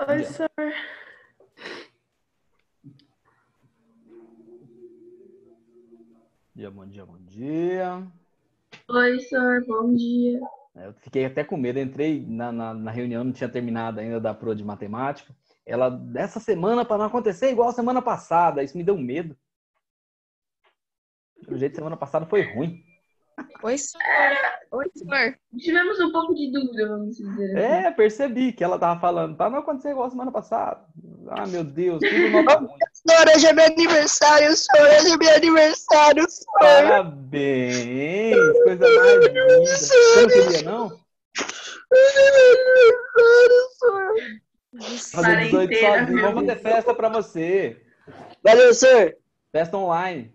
Oi, sir. Bom dia, bom dia. Oi, sir. Bom dia. Eu fiquei até com medo, entrei na reunião, não tinha terminado ainda da prova de matemática. Ela, dessa semana, para não acontecer igual a semana passada, isso me deu medo. Pelo jeito, semana passada foi ruim. Oi, senhor. Oi, senhor. Tivemos um pouco de dúvida, vamos dizer assim. Percebi que ela tava falando, para não acontecer igual a semana passada. Ah, meu Deus, tudo nota ruim. Senhor, hoje é meu aniversário, senhor. Hoje é meu aniversário, senhor. Parabéns, coisa mais linda. Você não queria, não? Hoje é meu aniversário, senhor. Fazer 18 inteira, sozinho. viu? Vamos fazer festa para você. Valeu, senhor. Festa online.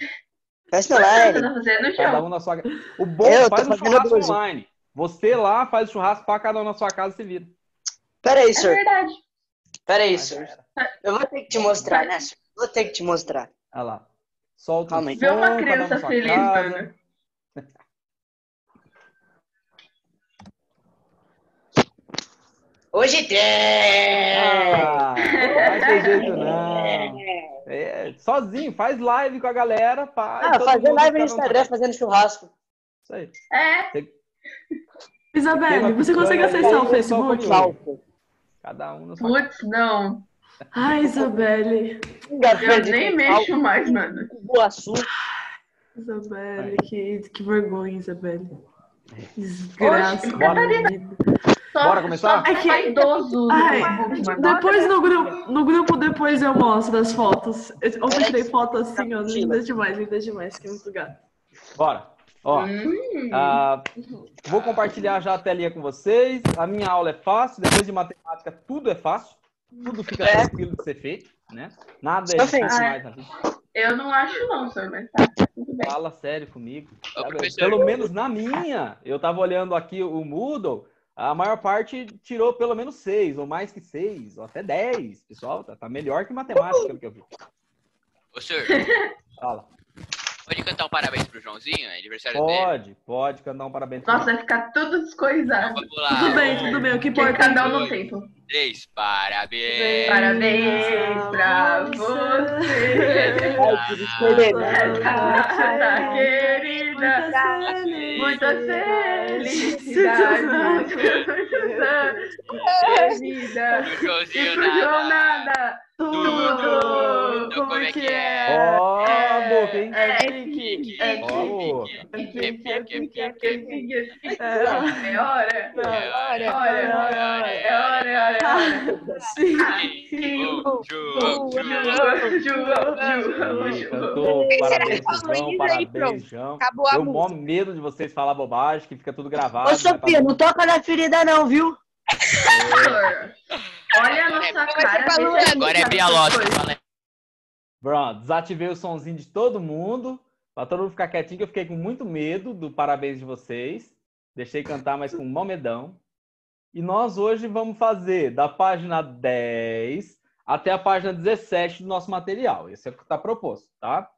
Festa Você online. tá fazendo Cada show? um na sua casa. O bom, Eu tô faz um fazendo churrasco 12. online. Você lá faz o churrasco para cada um na sua casa e se vira. Pera aí, É senhor. verdade. Pera aí, Mas já senhor. era. Eu vou ter que te mostrar, né, senhor? Vou ter que te mostrar. Olha lá. Solta Calma o aí. Vê uma som, cada um criança na sua feliz, casa. mano. Hoje tem! Ah, não vai ter jeito não. Sozinho, faz live com a galera. Pá, e todo fazer mundo, live no cada um na sua Instagram casa. fazendo churrasco. Isso aí. É. Você Isabelle, você consegue picanha acessar aí, o o pessoal Facebook? come ovo. Cada um na sua casa. Putz, não. Ai, Isabelle. Eu nem mexo mais, mano. Boaçu. Isabelle, que vergonha, Isabelle. Oxe, Desgraça. Catarina. Bora começar? Só É que- idoso no Ai, Facebook, mano. depois no grupo depois eu mostro as fotos. Ontem tirei foto assim, ó, lindas demais, fiquei muito gato. Bora. Ó, vou compartilhar já a telinha com vocês. A minha aula é fácil, depois de matemática tudo é fácil. Tudo fica tranquilo de ser feito, né? Nada é difícil mais na vida. Eu não acho não, senhor, mas tá. Tudo bem. Fala sério comigo. professor. Pelo menos na minha, eu tava olhando aqui o Moodle, a maior parte tirou pelo menos 6, ou mais que 6, ou até 10. Pessoal, tá melhor que matemática, pelo que eu vi. Ô, senhor, Fala. pode cantar um parabéns pro Joãozinho? É aniversário dele? Pode cantar um parabéns. Nossa, vai ficar tudo descoisado. Vamos lá. Tudo bem, o que Porque importa cada um é no tempo. 3, parabéns. Parabéns pra você. Tá querida. Muitas felicidades. Muitos anos de vida. Pro Joãozinho E pro João nada. nada. Tudo. Como é que é? Ó, a boca, hein? É pique. É Ó, a boca. pique. É hora. É hora. Sim. Cantou, parabéns, João, parabéns, João. Acabou a Deu mó música. medo de vocês falar bobagem, que fica tudo gravado. Ô, Sofia, não toca na ferida não, viu? Olha a nossa cara. Agora é biológico. Fala aí. Pronto, desativei o sonzinho de todo mundo, pra todo mundo ficar quietinho, que eu fiquei com muito medo do parabéns de vocês. Deixei cantar, mas com mó medão. E nós hoje vamos fazer da página 10 até a página 17 do nosso material. Esse é o que está proposto, tá?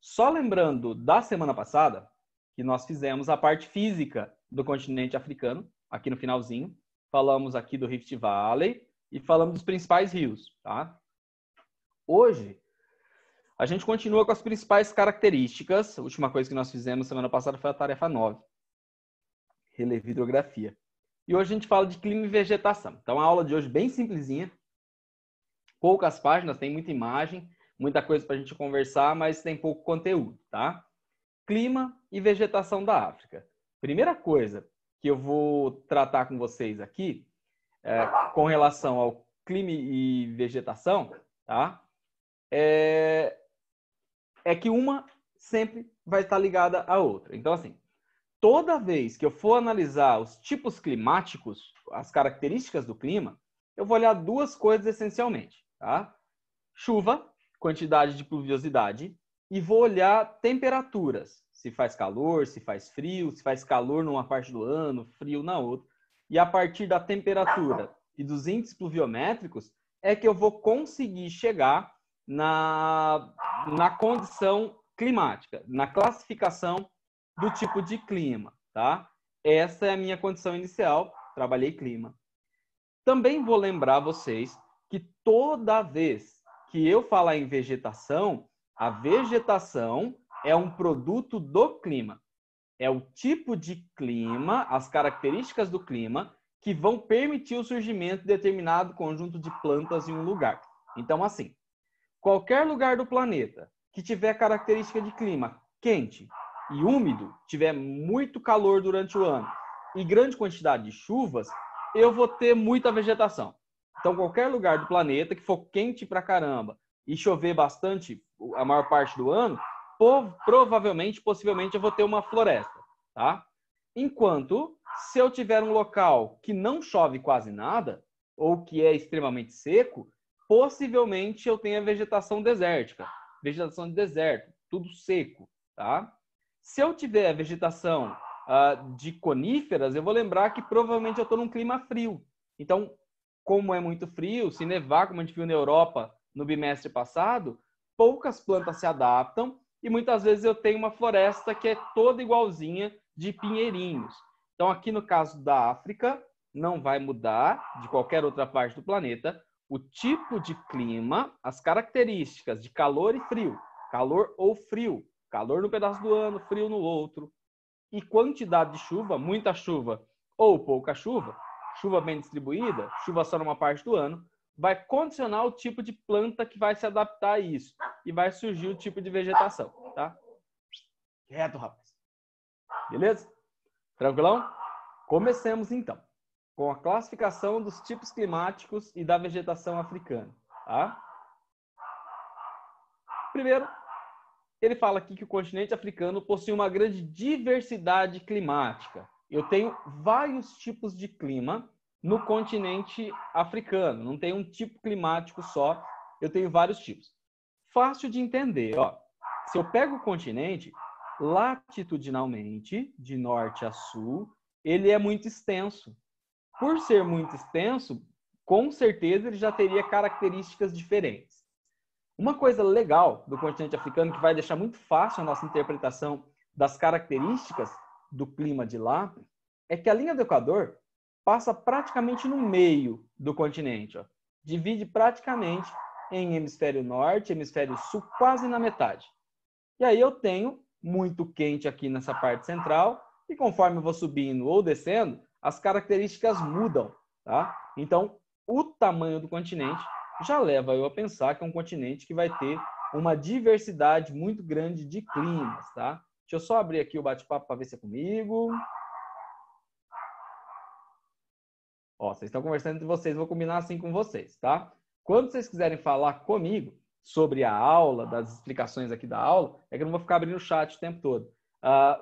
Só lembrando da semana passada, que nós fizemos a parte física do continente africano, aqui no finalzinho. Falamos aqui do Rift Valley e falamos dos principais rios, tá? Hoje, a gente continua com as principais características. A última coisa que nós fizemos semana passada foi a tarefa 9. Relevo e hidrografia. E hoje a gente fala de clima e vegetação. Então, a aula de hoje é bem simplesinha. Poucas páginas, tem muita imagem, muita coisa para a gente conversar, mas tem pouco conteúdo, tá? Clima e vegetação da África. Primeira coisa que eu vou tratar com vocês aqui, com relação ao clima e vegetação, tá? É que uma sempre vai estar ligada à outra. Então, assim, toda vez que eu for analisar os tipos climáticos, as características do clima, eu vou olhar duas coisas essencialmente, tá? Chuva, quantidade de pluviosidade, e vou olhar temperaturas. Se faz calor, se faz frio, se faz calor numa parte do ano, frio na outra. E a partir da temperatura e dos índices pluviométricos é que eu vou conseguir chegar na condição climática, na classificação do tipo de clima, tá? Essa é a minha condição inicial, trabalhei clima. Também vou lembrar vocês que toda vez que eu falar em vegetação, a vegetação é um produto do clima. É o tipo de clima, as características do clima que vão permitir o surgimento de determinado conjunto de plantas em um lugar. Então, assim, qualquer lugar do planeta que tiver característica de clima quente e úmido, tiver muito calor durante o ano e grande quantidade de chuvas, eu vou ter muita vegetação. Então, qualquer lugar do planeta que for quente pra caramba e chover bastante a maior parte do ano, provavelmente, possivelmente, eu vou ter uma floresta, tá? Enquanto, se eu tiver um local que não chove quase nada, ou que é extremamente seco, possivelmente eu tenha vegetação desértica, vegetação de deserto, tudo seco, tá? Se eu tiver vegetação de coníferas, eu vou lembrar que provavelmente eu estou num clima frio. Então, como é muito frio, se nevar, como a gente viu na Europa no bimestre passado, poucas plantas se adaptam e muitas vezes eu tenho uma floresta que é toda igualzinha de pinheirinhos. Então, aqui no caso da África, não vai mudar de qualquer outra parte do planeta. O tipo de clima, as características de calor e frio, calor ou frio, calor no pedaço do ano, frio no outro, e quantidade de chuva, muita chuva ou pouca chuva, chuva bem distribuída, chuva só numa parte do ano, vai condicionar o tipo de planta que vai se adaptar a isso e vai surgir o tipo de vegetação, tá? Quieto, rapaz. Beleza? Tranquilão? Comecemos então com a classificação dos tipos climáticos e da vegetação africana, tá? Primeiro, ele fala aqui que o continente africano possui uma grande diversidade climática. Eu tenho vários tipos de clima no continente africano. Não tem um tipo climático só, eu tenho vários tipos. Fácil de entender, ó. Se eu pego o continente, latitudinalmente, de norte a sul, ele é muito extenso. Por ser muito extenso, com certeza ele já teria características diferentes. Uma coisa legal do continente africano, que vai deixar muito fácil a nossa interpretação das características do clima de lá, é que a linha do Equador passa praticamente no meio do continente. Ó. Divide praticamente em hemisfério norte e hemisfério sul, quase na metade. E aí eu tenho muito quente aqui nessa parte central, e conforme eu vou subindo ou descendo, as características mudam. Tá? Então, o tamanho do continente já leva eu a pensar que é um continente que vai ter uma diversidade muito grande de climas, tá? Deixa eu só abrir aqui o bate-papo para ver se é comigo. Ó, vocês estão conversando entre vocês, vou combinar assim com vocês, tá? Quando vocês quiserem falar comigo sobre a aula, das explicações aqui da aula, é que eu não vou ficar abrindo o chat o tempo todo.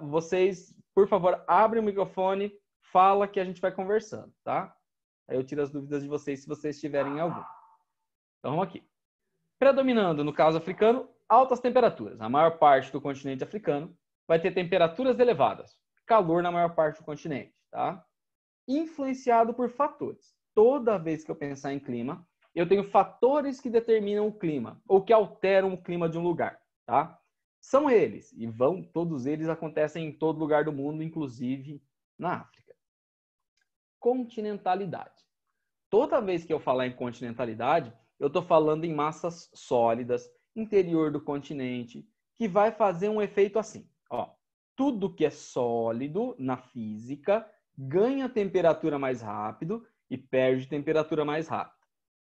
Vocês, por favor, abrem o microfone, fala que a gente vai conversando, tá? Aí eu tiro as dúvidas de vocês se vocês tiverem alguma. Então, vamos aqui. Predominando, no caso africano, altas temperaturas. A maior parte do continente africano vai ter temperaturas elevadas. Calor na maior parte do continente, tá? Influenciado por fatores. Toda vez que eu pensar em clima, eu tenho fatores que determinam o clima, ou que alteram o clima de um lugar, tá? São eles, e todos eles acontecem em todo lugar do mundo, inclusive na África. Continentalidade. Toda vez que eu falar em continentalidade, eu estou falando em massas sólidas, interior do continente, que vai fazer um efeito assim. Ó, tudo que é sólido na física ganha temperatura mais rápido e perde temperatura mais rápido.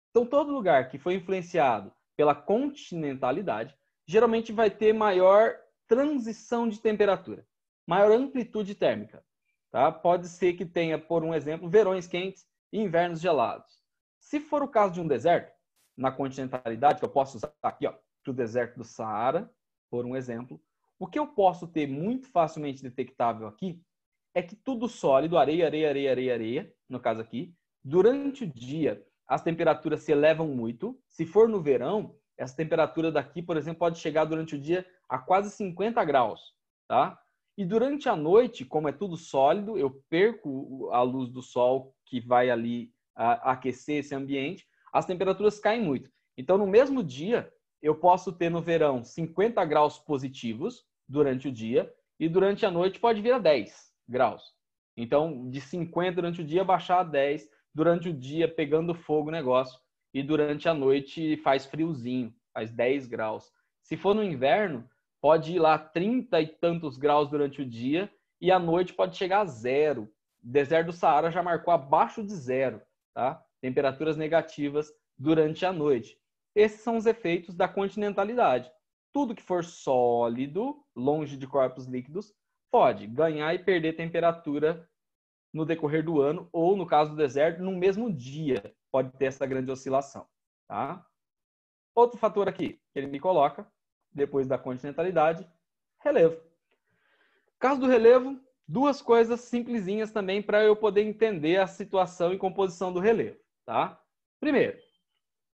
Então, todo lugar que foi influenciado pela continentalidade, geralmente vai ter maior transição de temperatura, maior amplitude térmica. Tá? Pode ser que tenha, por um exemplo, verões quentes e invernos gelados. Se for o caso de um deserto, na continentalidade, que eu posso usar aqui, para o deserto do Saara, por um exemplo, o que eu posso ter muito facilmente detectável aqui é que tudo sólido, areia, areia, areia, areia, areia, no caso aqui, durante o dia as temperaturas se elevam muito. Se for no verão, essa temperatura daqui, por exemplo, pode chegar durante o dia a quase 50 graus, tá? E durante a noite, como é tudo sólido, eu perco a luz do sol que vai ali aquecer esse ambiente, as temperaturas caem muito. Então, no mesmo dia, eu posso ter no verão 50 graus positivos durante o dia e durante a noite pode vir a 10 graus. Então, de 50 durante o dia, baixar a 10, durante o dia pegando fogo o negócio. e durante a noite faz friozinho, faz 10 graus. Se for no inverno, pode ir lá 30 e tantos graus durante o dia e à noite pode chegar a 0. O deserto do Saara já marcou abaixo de 0, tá? Temperaturas negativas durante a noite. Esses são os efeitos da continentalidade. Tudo que for sólido, longe de corpos líquidos, pode ganhar e perder temperatura no decorrer do ano, ou, no caso do deserto, no mesmo dia pode ter essa grande oscilação. Tá? Outro fator aqui que ele me coloca, depois da continentalidade, relevo. Caso do relevo, duas coisas simplesinhas também para eu poder entender a situação e composição do relevo. Tá? Primeiro,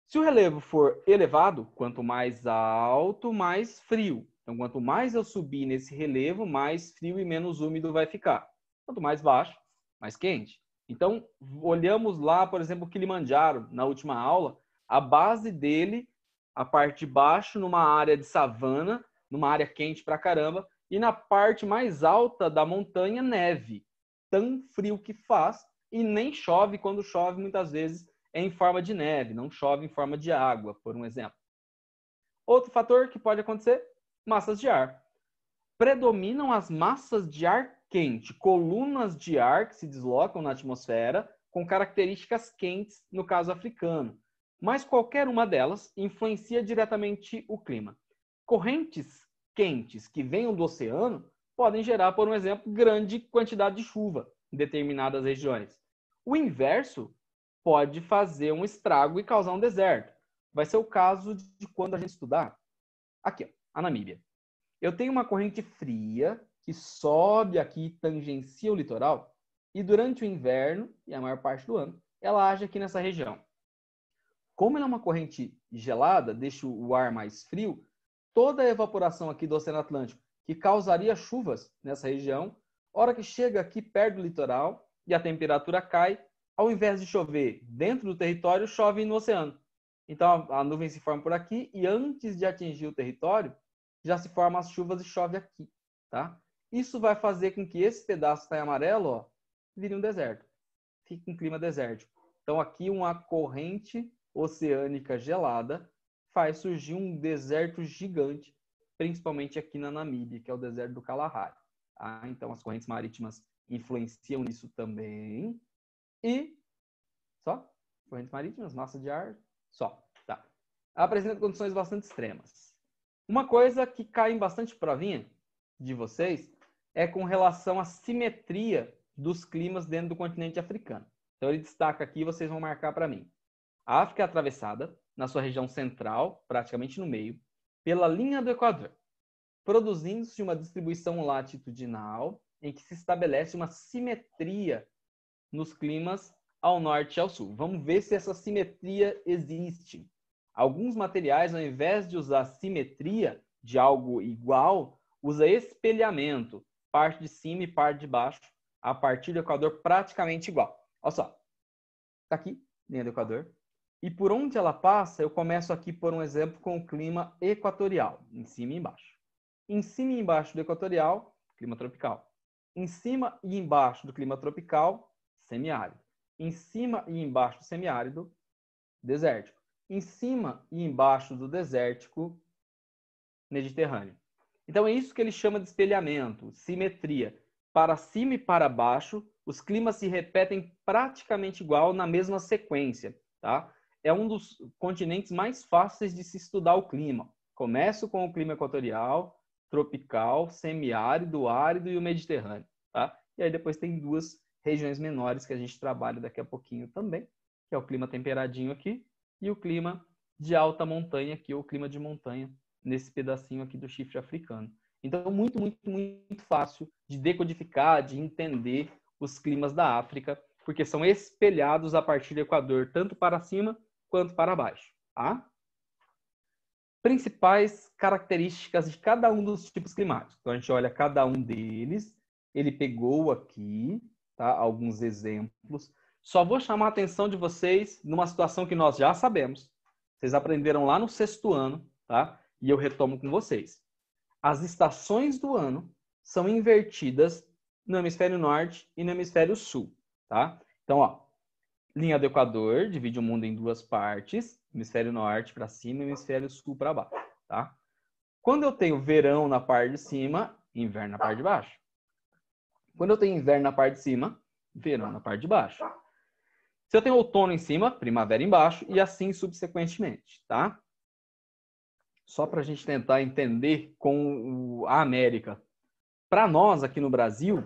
se o relevo for elevado, quanto mais alto, mais frio. Então, quanto mais eu subir nesse relevo, mais frio e menos úmido vai ficar. Quanto mais baixo, mais quente. Então, olhamos lá, por exemplo, o Kilimanjaro, na última aula, a base dele, a parte de baixo, numa área de savana, numa área quente pra caramba, e na parte mais alta da montanha, neve. Tão frio que faz, e nem chove. Quando chove, muitas vezes, é em forma de neve, não chove em forma de água, por um exemplo. Outro fator que pode acontecer, massas de ar. Predominam as massas de ar quente, colunas de ar que se deslocam na atmosfera com características quentes, no caso africano. Mas qualquer uma delas influencia diretamente o clima. Correntes quentes que venham do oceano podem gerar, por um exemplo, grande quantidade de chuva em determinadas regiões. O inverso pode fazer um estrago e causar um deserto. Vai ser o caso de quando a gente estudar aqui, ó, a Namíbia. Eu tenho uma corrente fria que sobe aqui e tangencia o litoral e durante o inverno, e a maior parte do ano, ela age aqui nessa região. Como ela é uma corrente gelada, deixa o ar mais frio, toda a evaporação aqui do Oceano Atlântico, que causaria chuvas nessa região, hora que chega aqui perto do litoral e a temperatura cai, ao invés de chover dentro do território, chove no oceano. Então a nuvem se forma por aqui e antes de atingir o território, já se formam as chuvas e chove aqui, tá? Isso vai fazer com que esse pedaço que está em amarelo, ó, vire um deserto. Fique um clima desértico. Então aqui uma corrente oceânica gelada faz surgir um deserto gigante, principalmente aqui na Namíbia, que é o deserto do Kalahari. Tá? Então as correntes marítimas influenciam nisso também. E só? Correntes marítimas, massa de ar, só. Tá. Apresenta condições bastante extremas. Uma coisa que cai em bastante provinha de vocês é com relação à simetria dos climas dentro do continente africano. Então ele destaca aqui, vocês vão marcar para mim. A África é atravessada, na sua região central, praticamente no meio, pela linha do Equador, produzindo-se uma distribuição latitudinal em que se estabelece uma simetria nos climas ao norte e ao sul. Vamos ver se essa simetria existe. Alguns materiais, ao invés de usar simetria de algo igual, usa espelhamento, parte de cima e parte de baixo, a partir do Equador praticamente igual. Olha só, está aqui, linha do Equador, e por onde ela passa, eu começo aqui, por um exemplo, com o clima equatorial, em cima e embaixo. Em cima e embaixo do equatorial, clima tropical. Em cima e embaixo do clima tropical, semiárido. Em cima e embaixo do semiárido, desértico. Em cima e embaixo do desértico, mediterrâneo. Então é isso que ele chama de espelhamento, simetria. Para cima e para baixo, os climas se repetem praticamente igual na mesma sequência. Tá? É um dos continentes mais fáceis de se estudar o clima. Começo com o clima equatorial, tropical, semiárido, árido e o mediterrâneo. Tá? E aí depois tem duas regiões menores que a gente trabalha daqui a pouquinho também, que é o clima temperadinho aqui e o clima de alta montanha aqui, ou clima de montanha, nesse pedacinho aqui do chifre africano. Então, muito, muito, muito fácil de decodificar, de entender os climas da África, porque são espelhados a partir do Equador, tanto para cima quanto para baixo. Tá? Principais características de cada um dos tipos climáticos. Então, a gente olha cada um deles, ele pegou aqui, tá? Alguns exemplos. Só vou chamar a atenção de vocês numa situação que nós já sabemos. Vocês aprenderam lá no 6º ano, tá? E eu retomo com vocês. As estações do ano são invertidas no hemisfério norte e no hemisfério sul, tá? Então, ó, linha do Equador, divide o mundo em duas partes, hemisfério norte para cima e hemisfério sul para baixo, tá? Quando eu tenho verão na parte de cima, inverno na parte de baixo. Quando eu tenho inverno na parte de cima, verão na parte de baixo. Se eu tenho outono em cima, primavera embaixo e assim subsequentemente, tá? Só para a gente tentar entender com a América. Para nós, aqui no Brasil,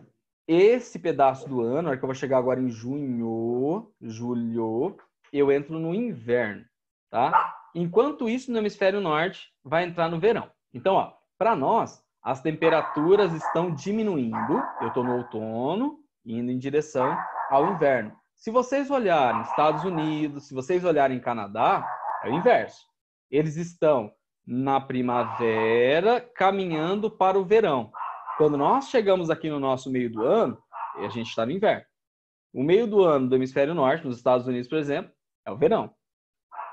esse pedaço do ano, a hora que eu vou chegar agora em junho, julho, eu entro no inverno, tá? Enquanto isso, no hemisfério norte, vai entrar no verão. Então, ó, para nós, as temperaturas estão diminuindo. Eu estou no outono, indo em direção ao inverno. Se vocês olharem Estados Unidos, se vocês olharem Canadá, é o inverso. Eles estão na primavera, caminhando para o verão. Quando nós chegamos aqui no nosso meio do ano, a gente está no inverno. O meio do ano do hemisfério norte, nos Estados Unidos, por exemplo, é o verão.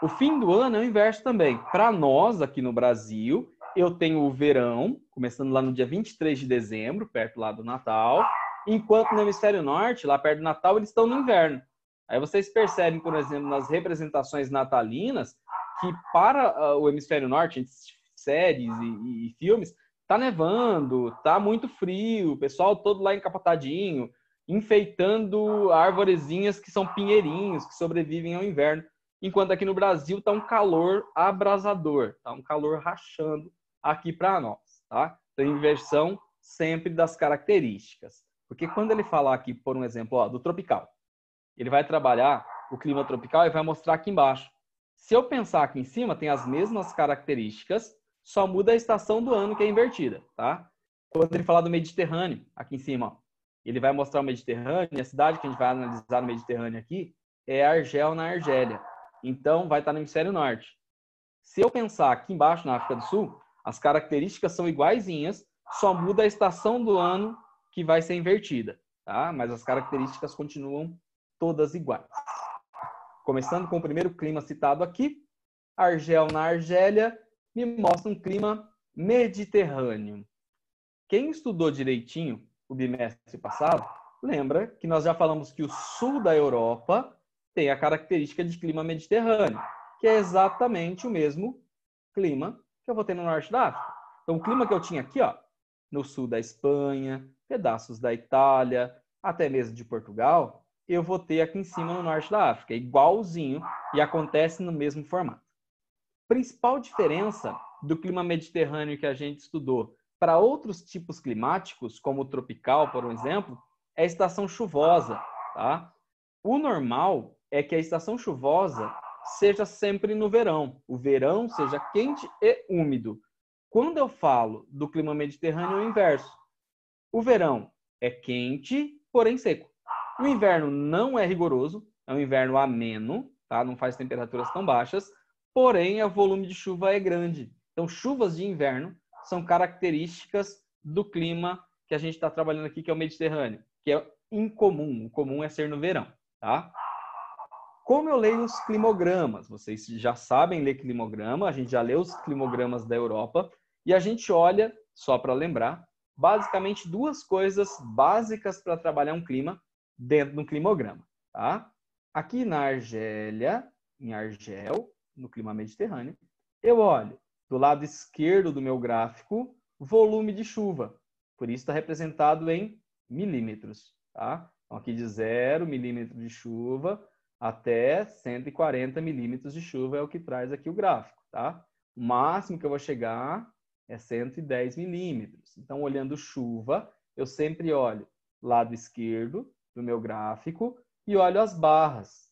O fim do ano é o inverso também. Para nós, aqui no Brasil, eu tenho o verão, começando lá no dia 23 de dezembro, perto lá do Natal, enquanto no hemisfério norte, lá perto do Natal, eles estão no inverno. Aí vocês percebem, por exemplo, nas representações natalinas, que para o hemisfério norte, séries e filmes, tá nevando, tá muito frio, o pessoal todo lá encapotadinho, enfeitando arvorezinhas que são pinheirinhos, que sobrevivem ao inverno. Enquanto aqui no Brasil tá um calor abrasador, tá um calor rachando aqui para nós, tá? Então, inversão sempre das características. Porque quando ele falar aqui, por um exemplo, ó, do tropical, ele vai trabalhar o clima tropical e vai mostrar aqui embaixo. Se eu pensar aqui em cima, tem as mesmas características, só muda a estação do ano que é invertida, tá? Quando ele falar do Mediterrâneo, aqui em cima, ó, ele vai mostrar o Mediterrâneo, e a cidade que a gente vai analisar no Mediterrâneo aqui é Argel, na Argélia. Então, vai estar no hemisfério norte. Se eu pensar aqui embaixo, na África do Sul, as características são iguaizinhas, só muda a estação do ano que vai ser invertida, tá? Mas as características continuam todas iguais. Começando com o primeiro clima citado aqui, Argel, na Argélia, me mostra um clima mediterrâneo. Quem estudou direitinho o bimestre passado, lembra que nós já falamos que o sul da Europa tem a característica de clima mediterrâneo, que é exatamente o mesmo clima que eu vou ter no norte da África. Então, o clima que eu tinha aqui, ó, no sul da Espanha, pedaços da Itália, até mesmo de Portugal, eu vou ter aqui em cima no norte da África, igualzinho, e acontece no mesmo formato. Principal diferença do clima mediterrâneo que a gente estudou para outros tipos climáticos, como o tropical, por exemplo, é a estação chuvosa, tá? O normal é que a estação chuvosa seja sempre no verão. O verão seja quente e úmido. Quando eu falo do clima mediterrâneo, é o inverso. O verão é quente, porém seco. O inverno não é rigoroso, é um inverno ameno, tá? Não faz temperaturas tão baixas, porém o volume de chuva é grande. Então, chuvas de inverno são características do clima que a gente está trabalhando aqui, que é o Mediterrâneo, que é incomum. O comum é ser no verão, tá? Como eu leio os climogramas? Vocês já sabem ler climograma, a gente já leu os climogramas da Europa, e a gente olha, só para lembrar, basicamente duas coisas básicas para trabalhar um clima dentro do climograma, tá? Aqui na Argélia, em Argel, no clima mediterrâneo, eu olho do lado esquerdo do meu gráfico volume de chuva. Por isso está representado em milímetros, tá? Então, aqui de 0 milímetro de chuva até 140 milímetros de chuva é o que traz aqui o gráfico, tá? O máximo que eu vou chegar é 110 milímetros. Então, olhando chuva, eu sempre olho lado esquerdo do meu gráfico e olho as barras,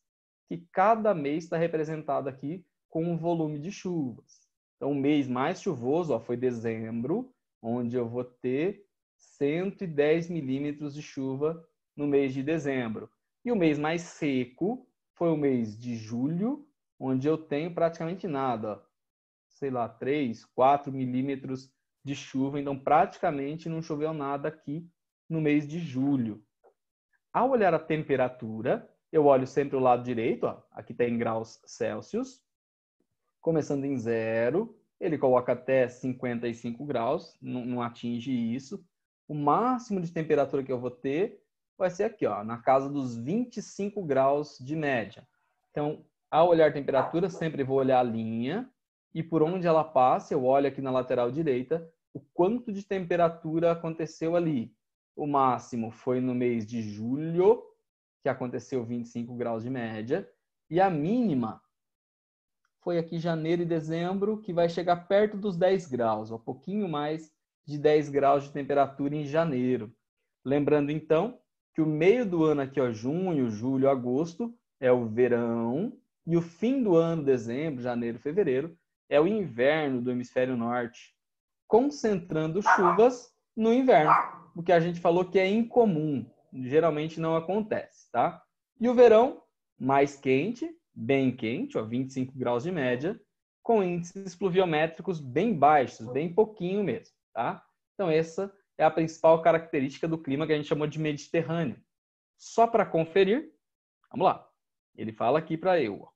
que cada mês está representado aqui com um volume de chuvas. Então, o mês mais chuvoso, ó, foi dezembro, onde eu vou ter 110 milímetros de chuva no mês de dezembro. E o mês mais seco foi o mês de julho, onde eu tenho praticamente nada, ó, sei lá, 3, 4 milímetros de chuva. Então, praticamente não choveu nada aqui no mês de julho. Ao olhar a temperatura, eu olho sempre o lado direito, ó, aqui está em graus Celsius, começando em 0, ele coloca até 55 graus, não atinge isso. O máximo de temperatura que eu vou ter vai ser aqui, ó, na casa dos 25 graus de média. Então, ao olhar a temperatura, sempre vou olhar a linha e por onde ela passa, eu olho aqui na lateral direita o quanto de temperatura aconteceu ali. O máximo foi no mês de julho, que aconteceu 25 graus de média, e a mínima foi aqui janeiro e dezembro, que vai chegar perto dos 10 graus, um pouquinho mais de 10 graus de temperatura em janeiro. Lembrando, então, que o meio do ano aqui, ó, junho, julho, agosto, é o verão, e o fim do ano, dezembro, janeiro, fevereiro, é o inverno do hemisfério norte, concentrando chuvas no inverno, o que a gente falou que é incomum, geralmente não acontece, tá? E o verão, mais quente, bem quente, ó, 25 graus de média, com índices pluviométricos bem baixos, bem pouquinho mesmo, tá? Então essa é a principal característica do clima que a gente chamou de Mediterrâneo. Só para conferir, vamos lá. Ele fala aqui para eu. Ó.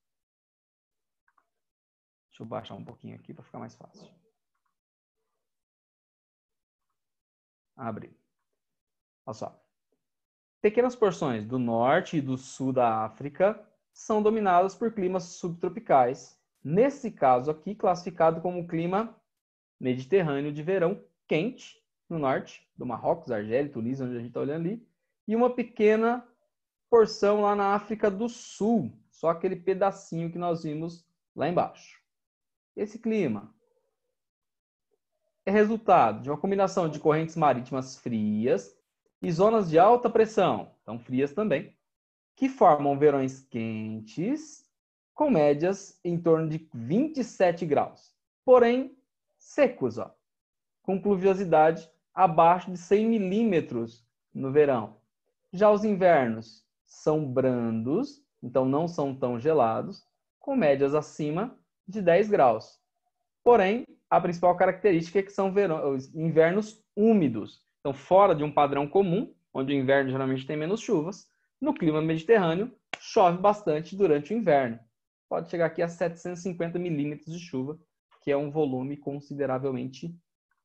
Deixa eu baixar um pouquinho aqui para ficar mais fácil. Abre. Olha só. Pequenas porções do norte e do sul da África são dominadas por climas subtropicais. Nesse caso aqui, classificado como clima mediterrâneo de verão quente, no norte do Marrocos, Argélia, Tunísia, onde a gente está olhando ali, e uma pequena porção lá na África do Sul, só aquele pedacinho que nós vimos lá embaixo. Esse clima é resultado de uma combinação de correntes marítimas frias e zonas de alta pressão, então frias também, que formam verões quentes com médias em torno de 27 graus, porém secos, ó, com pluviosidade abaixo de 100 milímetros no verão. Já os invernos são brandos, então não são tão gelados, com médias acima de 10 graus. Porém, a principal característica é que são invernos úmidos. Então, fora de um padrão comum, onde o inverno geralmente tem menos chuvas, no clima mediterrâneo chove bastante durante o inverno. Pode chegar aqui a 750 milímetros de chuva, que é um volume consideravelmente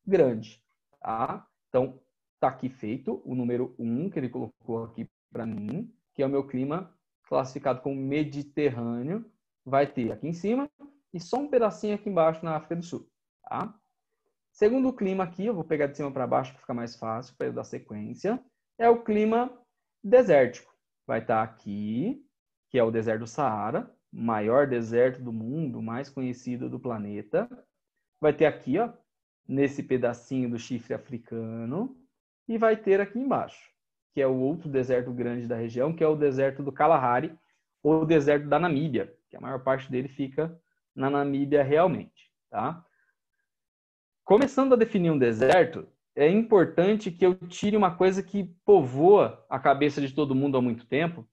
grande. Tá? Então, está aqui feito o número 1, que ele colocou aqui para mim, que é o meu clima classificado como Mediterrâneo. Vai ter aqui em cima e só um pedacinho aqui embaixo na África do Sul. Tá? Segundo clima aqui, eu vou pegar de cima para baixo para ficar mais fácil, para eu dar sequência, é o clima desértico. Vai estar aqui, que é o deserto do Saara, maior deserto do mundo, mais conhecido do planeta. Vai ter aqui, ó, nesse pedacinho do chifre africano, e vai ter aqui embaixo, que é o outro deserto grande da região, que é o deserto do Kalahari, ou o deserto da Namíbia, que a maior parte dele fica na Namíbia realmente, tá? Começando a definir um deserto, é importante que eu tire uma coisa que povoa a cabeça de todo mundo há muito tempo,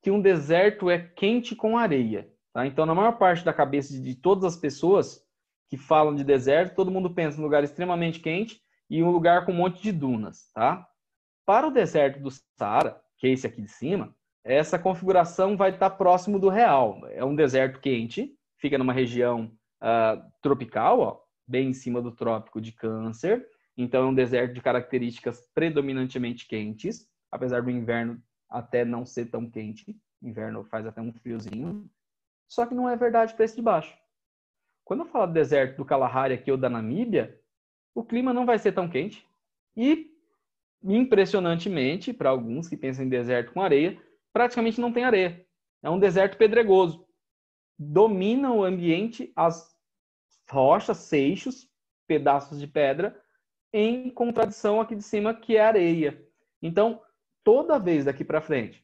que um deserto é quente com areia, tá? Então, na maior parte da cabeça de todas as pessoas que falam de deserto, todo mundo pensa em um lugar extremamente quente e um lugar com um monte de dunas, tá? Para o deserto do Saara, que é esse aqui de cima, essa configuração vai estar próximo do real. É um deserto quente, fica numa região tropical, ó, bem em cima do trópico de Câncer. Então, é um deserto de características predominantemente quentes, apesar do inverno até não ser tão quente. Inverno faz até um friozinho. Só que não é verdade para esse de baixo. Quando eu falo do deserto do Kalahari aqui ou da Namíbia, o clima não vai ser tão quente. E, impressionantemente, para alguns que pensam em deserto com areia, praticamente não tem areia. É um deserto pedregoso. Domina o ambiente as rochas, seixos, pedaços de pedra, em contradição aqui de cima, que é areia. Então, toda vez daqui para frente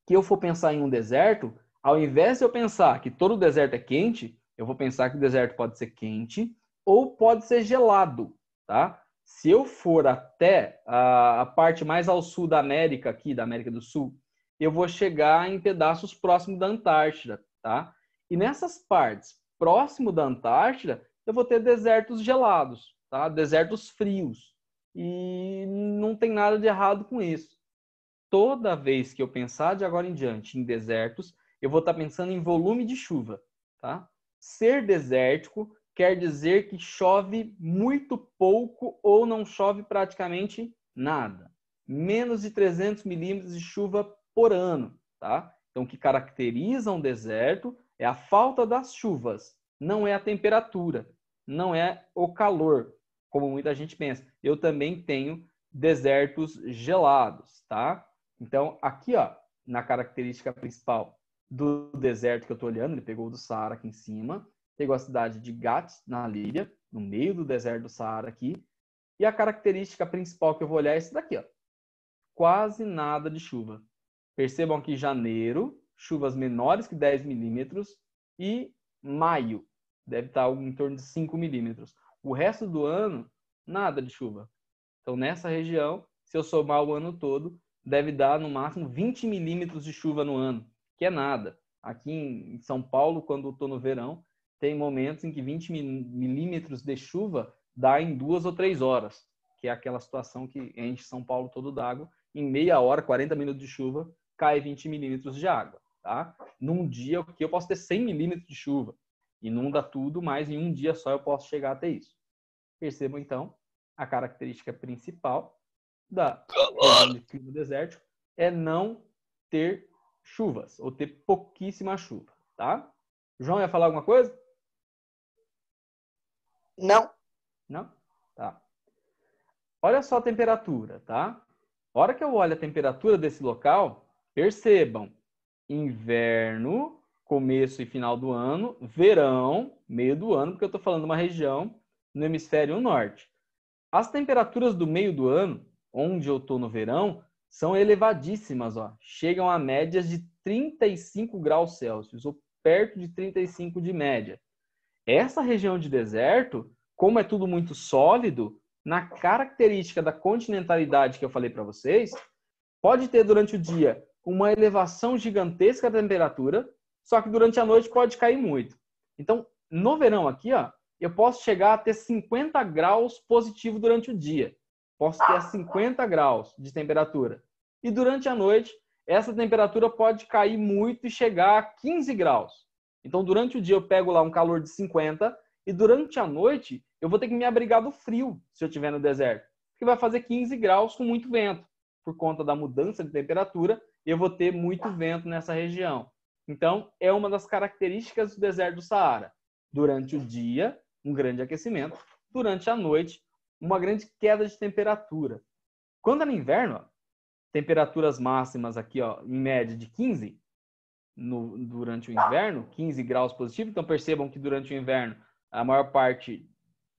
que eu for pensar em um deserto, ao invés de eu pensar que todo deserto é quente, eu vou pensar que o deserto pode ser quente ou pode ser gelado, tá? Se eu for até a parte mais ao sul da América, aqui da América do Sul, eu vou chegar em pedaços próximos da Antártida, tá? E nessas partes próximo da Antártida, eu vou ter desertos gelados, tá? Desertos frios. E não tem nada de errado com isso. Toda vez que eu pensar de agora em diante em desertos, eu vou estar pensando em volume de chuva, tá? Ser desértico quer dizer que chove muito pouco ou não chove praticamente nada. menos de 300 milímetros de chuva por ano, tá? Então, o que caracteriza um deserto é a falta das chuvas, não é a temperatura, não é o calor, como muita gente pensa. Eu também tenho desertos gelados, tá? Então, aqui, ó, na característica principal do deserto que eu estou olhando, ele pegou o do Saara aqui em cima, pegou a cidade de Ghat, na Líbia, no meio do deserto do Saara aqui, e a característica principal que eu vou olhar é esse daqui, ó. Quase nada de chuva. Percebam aqui janeiro, chuvas menores que 10 milímetros, e maio, deve estar algo em torno de 5 milímetros. O resto do ano, nada de chuva. Então, nessa região, se eu somar o ano todo, deve dar no máximo 20 milímetros de chuva no ano, que é nada. Aqui em São Paulo, quando eu estou no verão, tem momentos em que 20 milímetros de chuva dá em 2 ou 3 horas, que é aquela situação que enche São Paulo todo d'água. Em meia hora, 40 minutos de chuva, cai 20 milímetros de água. Tá? Num dia que eu posso ter 100 milímetros de chuva, inunda tudo, mas em um dia só eu posso chegar até isso. Percebam, então, a característica principal da região de clima desértico é não ter chuvas, ou ter pouquíssima chuva, tá? João, ia falar alguma coisa? Não. Não? Tá. Olha só a temperatura, tá? A hora que eu olho a temperatura desse local, percebam, inverno, começo e final do ano, verão, meio do ano, porque eu estou falando de uma região no hemisfério norte. As temperaturas do meio do ano, onde eu estou no verão, são elevadíssimas, ó. Chegam a médias de 35 graus Celsius, ou perto de 35 de média. Essa região de deserto, como é tudo muito sólido, na característica da continentalidade que eu falei para vocês, pode ter durante o dia uma elevação gigantesca da temperatura, só que durante a noite pode cair muito. Então, no verão aqui, ó, eu posso chegar a ter 50 graus positivo durante o dia. Posso ter 50 graus de temperatura. E durante a noite, essa temperatura pode cair muito e chegar a 15 graus. Então, durante o dia eu pego lá um calor de 50 e durante a noite eu vou ter que me abrigar do frio se eu estiver no deserto. Porque vai fazer 15 graus com muito vento. Por conta da mudança de temperatura, eu vou ter muito vento nessa região. Então, é uma das características do deserto do Saara. Durante o dia, um grande aquecimento. Durante a noite, uma grande queda de temperatura. Quando é no inverno, ó, temperaturas máximas aqui, ó, em média de 15 durante o inverno, 15 graus positivo. Então, percebam que durante o inverno, a maior parte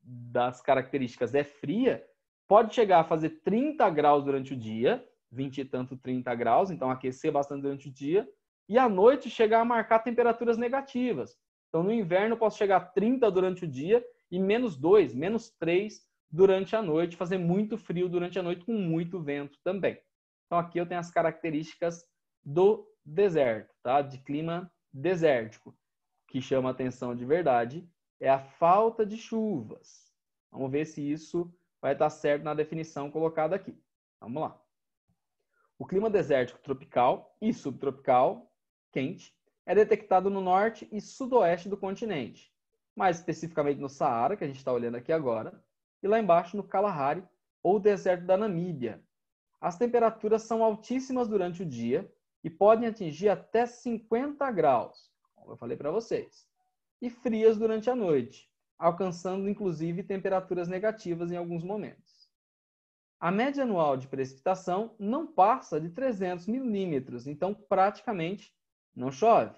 das características é fria. Pode chegar a fazer 30 graus durante o dia, 20 e tanto, 30 graus, então aquecer bastante durante o dia. E à noite chegar a marcar temperaturas negativas. Então, no inverno, eu posso chegar a 30 durante o dia e -2, -3 durante a noite, fazer muito frio durante a noite com muito vento também. Então, aqui eu tenho as características do deserto, tá? De clima desértico. O que chama atenção de verdade é a falta de chuvas. Vamos ver se isso vai estar certo na definição colocada aqui. Vamos lá. O clima desértico tropical e subtropical, quente, é detectado no norte e sudoeste do continente, mais especificamente no Saara, que a gente está olhando aqui agora, e lá embaixo no Kalahari, ou deserto da Namíbia. As temperaturas são altíssimas durante o dia e podem atingir até 50 graus, como eu falei para vocês, e frias durante a noite, alcançando inclusive temperaturas negativas em alguns momentos. A média anual de precipitação não passa de 300 milímetros, então praticamente não chove.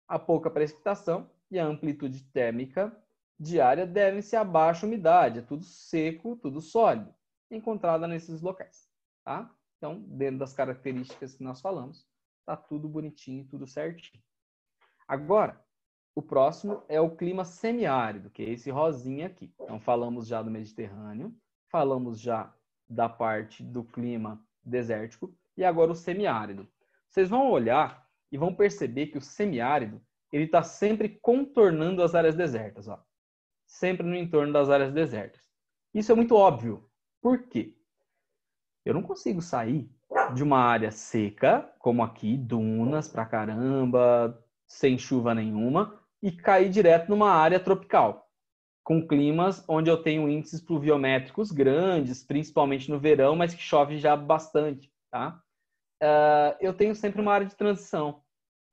A pouca precipitação e a amplitude térmica diária devem-se à baixa umidade, é tudo seco, tudo sólido, encontrada nesses locais. Tá? Então, dentro das características que nós falamos, está tudo bonitinho, tudo certinho. Agora, o próximo é o clima semiárido, que é esse rosinha aqui. Então, falamos já do Mediterrâneo, falamos já da parte do clima desértico e agora o semiárido. Vocês vão olhar e vão perceber que o semiárido ele está sempre contornando as áreas desertas, ó. Sempre no entorno das áreas desertas. Isso é muito óbvio. Por quê? Eu não consigo sair de uma área seca, como aqui, dunas pra caramba, sem chuva nenhuma, e cair direto numa área tropical. com climas onde eu tenho índices pluviométricos grandes, principalmente no verão, mas que chove já bastante, tá? Eu tenho sempre uma área de transição,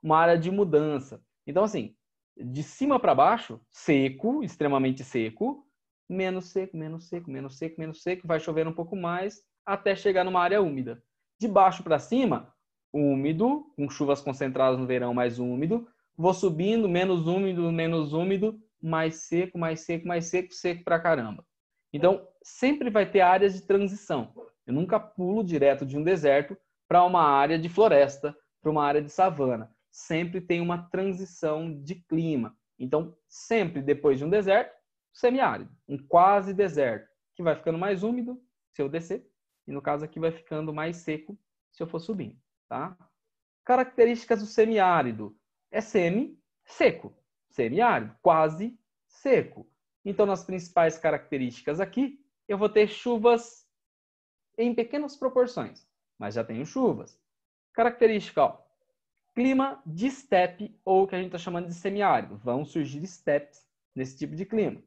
uma área de mudança. Então, assim, de cima para baixo, seco, extremamente seco, menos seco, menos seco, menos seco, menos seco, vai chover um pouco mais, até chegar numa área úmida. De baixo para cima, úmido, com chuvas concentradas no verão, mais úmido. Vou subindo, menos úmido, mais seco, mais seco, mais seco, seco pra caramba. Então, sempre vai ter áreas de transição. Eu nunca pulo direto de um deserto para uma área de floresta, para uma área de savana. Sempre tem uma transição de clima. Então, sempre depois de um deserto, semiárido, um quase deserto, que vai ficando mais úmido se eu descer, e no caso aqui vai ficando mais seco se eu for subindo, tá? Características do semiárido: é semi-seco, semiárido, quase seco. Então, nas principais características aqui, eu vou ter chuvas em pequenas proporções, mas já tenho chuvas. Característica, ó, clima de estepe, ou que a gente está chamando de semiárido. Vão surgir estepes nesse tipo de clima.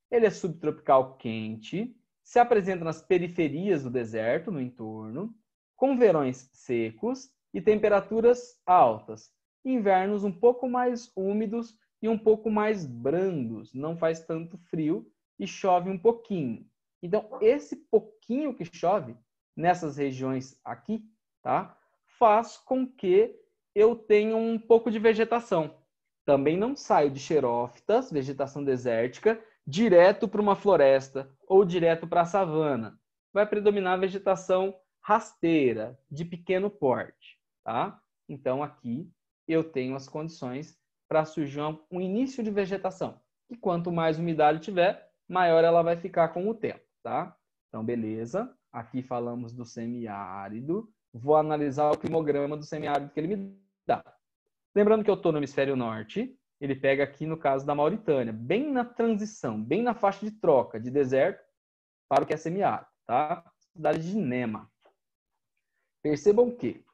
Ele é subtropical quente, se apresenta nas periferias do deserto, no entorno, com verões secos e temperaturas altas. Invernos um pouco mais úmidos e um pouco mais brandos. Não faz tanto frio e chove um pouquinho. Então, esse pouquinho que chove nessas regiões aqui, tá, faz com que eu tenha um pouco de vegetação. Também não saio de xerófitas, vegetação desértica, direto para uma floresta ou direto para a savana. Vai predominar a vegetação rasteira, de pequeno porte, tá? Então, aqui eu tenho as condições para surgir um início de vegetação. E quanto mais umidade tiver, maior ela vai ficar com o tempo, tá? Então, beleza. Aqui falamos do semiárido. Vou analisar o climograma do semiárido que ele me dá. Lembrando que eu estou no hemisfério norte, ele pega aqui no caso da Mauritânia, bem na transição, bem na faixa de troca de deserto para o que é semiárido, tá? Cidade de Nema. Percebam que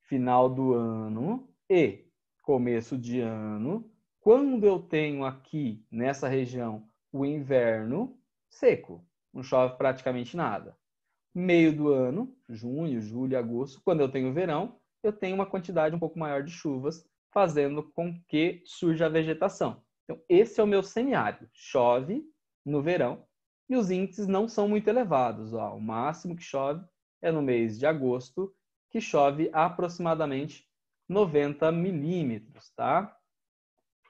final do ano e começo de ano, quando eu tenho aqui nessa região o inverno seco, não chove praticamente nada. Meio do ano, junho, julho, agosto, quando eu tenho verão, eu tenho uma quantidade um pouco maior de chuvas, fazendo com que surja a vegetação. Então, esse é o meu semiárido. Chove no verão e os índices não são muito elevados. Ó, o máximo que chove é no mês de agosto, que chove aproximadamente 90 milímetros, tá?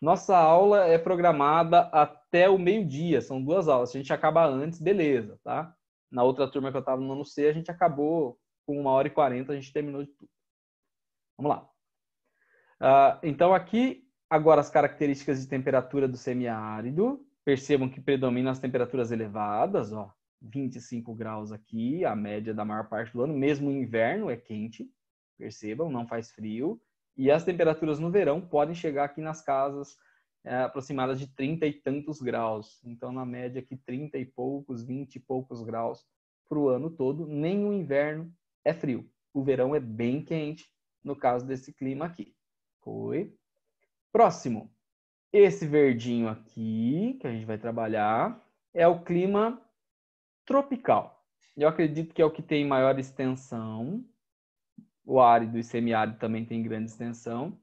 Nossa aula é programada até o meio-dia, são 2 aulas. Se a gente acaba antes, beleza, tá? Na outra turma que eu estava no nono C, a gente acabou com 1h40, a gente terminou de tudo. Vamos lá. Então, aqui, agora as características de temperatura do semiárido. Percebam que predominam as temperaturas elevadas, ó, 25 graus aqui, a média da maior parte do ano, mesmo no inverno é quente, percebam, não faz frio. E as temperaturas no verão podem chegar aqui nas casas aproximadas de 30 e tantos graus. Então, na média aqui, 30 e poucos, 20 e poucos graus para o ano todo. Nem o inverno é frio. O verão é bem quente, no caso desse clima aqui. Foi. Próximo. Esse verdinho aqui, que a gente vai trabalhar, é o clima tropical. Eu acredito que é o que tem maior extensão. O árido e semiárido também tem grande extensão.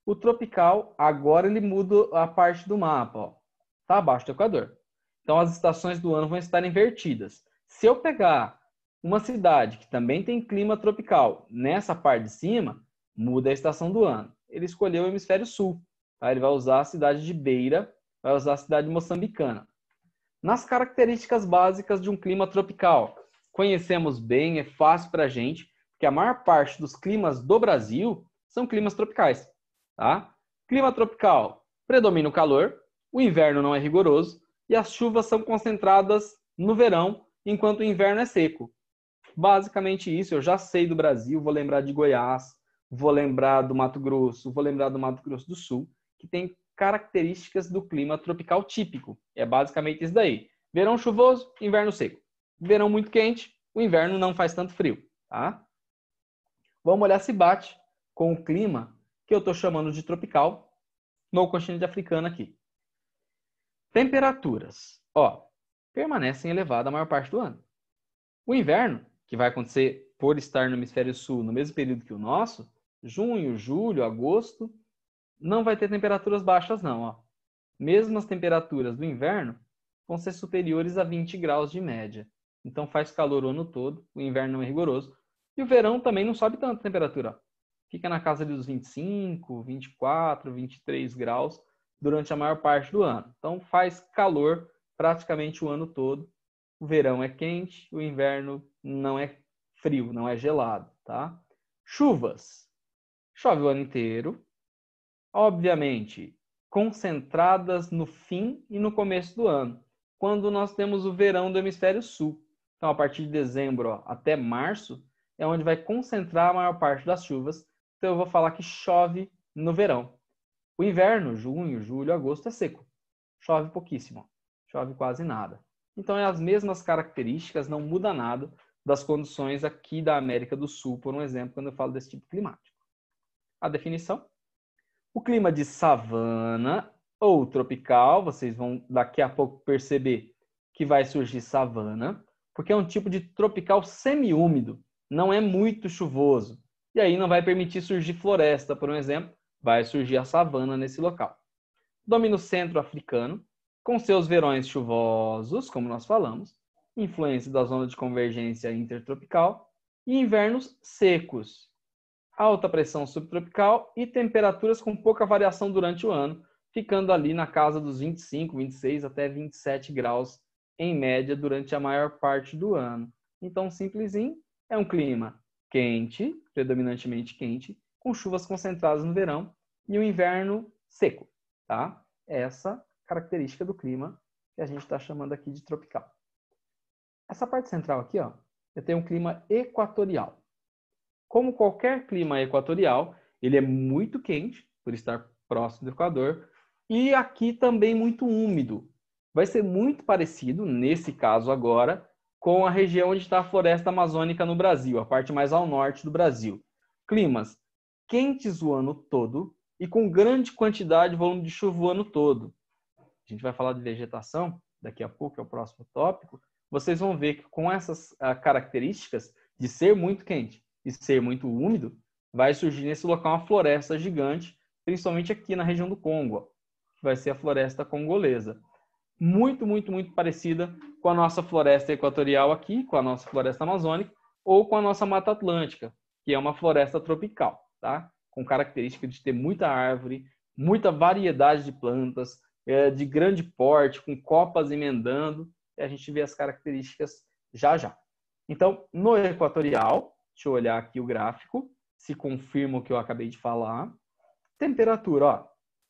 O tropical, agora ele muda a parte do mapa, ó. Tá abaixo do Equador. Então, as estações do ano vão estar invertidas. Se eu pegar uma cidade que também tem clima tropical nessa parte de cima, muda a estação do ano. Ele escolheu o hemisfério sul. Tá? Ele vai usar a cidade de Beira, vai usar a cidade moçambicana. Nas características básicas de um clima tropical, conhecemos bem, é fácil para a gente, porque a maior parte dos climas do Brasil são climas tropicais. Tá? Clima tropical, predomina o calor, o inverno não é rigoroso e as chuvas são concentradas no verão, enquanto o inverno é seco. Basicamente isso, eu já sei do Brasil, vou lembrar de Goiás, vou lembrar do Mato Grosso, vou lembrar do Mato Grosso do Sul, que tem características do clima tropical típico. É basicamente isso daí. Verão chuvoso, inverno seco. Verão muito quente, o inverno não faz tanto frio. Tá? Vamos olhar se bate com o clima que eu estou chamando de tropical no continente africano aqui. Temperaturas. ó, permanecem elevadas a maior parte do ano. O inverno, que vai acontecer por estar no hemisfério sul no mesmo período que o nosso, junho, julho, agosto, não vai ter temperaturas baixas não, ó. Mesmo as temperaturas do inverno vão ser superiores a 20 graus de média. Então faz calor o ano todo, o inverno não é rigoroso. E o verão também não sobe tanto a temperatura, ó. Fica na casa dos 25, 24, 23 graus durante a maior parte do ano. Então faz calor praticamente o ano todo. O verão é quente, o inverno não é frio, não é gelado, tá? Chuvas. Chove o ano inteiro. Obviamente, concentradas no fim e no começo do ano, quando nós temos o verão do hemisfério sul. Então, a partir de dezembro, ó, até março, é onde vai concentrar a maior parte das chuvas. Então, eu vou falar que chove no verão. O inverno, junho, julho, agosto, é seco. Chove pouquíssimo, ó. Chove quase nada. Então, é as mesmas características, não muda nada das condições aqui da América do Sul, por um exemplo, quando eu falo desse tipo climático. A definição: o clima de savana ou tropical, vocês vão daqui a pouco perceber que vai surgir savana, porque é um tipo de tropical semiúmido, não é muito chuvoso. E aí não vai permitir surgir floresta, por um exemplo, vai surgir a savana nesse local. Domina o centro africano, com seus verões chuvosos, como nós falamos, influência da zona de convergência intertropical, e invernos secos, alta pressão subtropical e temperaturas com pouca variação durante o ano, ficando ali na casa dos 25, 26 até 27 graus em média durante a maior parte do ano. Então, simplesinho, é um clima quente, predominantemente quente, com chuvas concentradas no verão e o inverno seco, tá? Essa característica do clima que a gente está chamando aqui de tropical. Essa parte central aqui, ó, eu tenho um clima equatorial. Como qualquer clima equatorial, ele é muito quente, por estar próximo do Equador, e aqui também muito úmido. Vai ser muito parecido, nesse caso agora, com a região onde está a floresta amazônica no Brasil, a parte mais ao norte do Brasil. Climas quentes o ano todo e com grande quantidade de volume de chuva o ano todo. A gente vai falar de vegetação daqui a pouco, é o próximo tópico. Vocês vão ver que com essas características de ser muito quente e ser muito úmido, vai surgir nesse local uma floresta gigante, principalmente aqui na região do Congo, ó, que vai ser a floresta congolesa. Muito, muito, muito parecida com a nossa floresta equatorial aqui, com a nossa floresta amazônica, ou com a nossa Mata Atlântica, que é uma floresta tropical, tá? Com característica de ter muita árvore, muita variedade de plantas, de grande porte, com copas emendando, e a gente vê as características já já. Então, no equatorial, deixa eu olhar aqui o gráfico, se confirma o que eu acabei de falar. Temperatura, ó,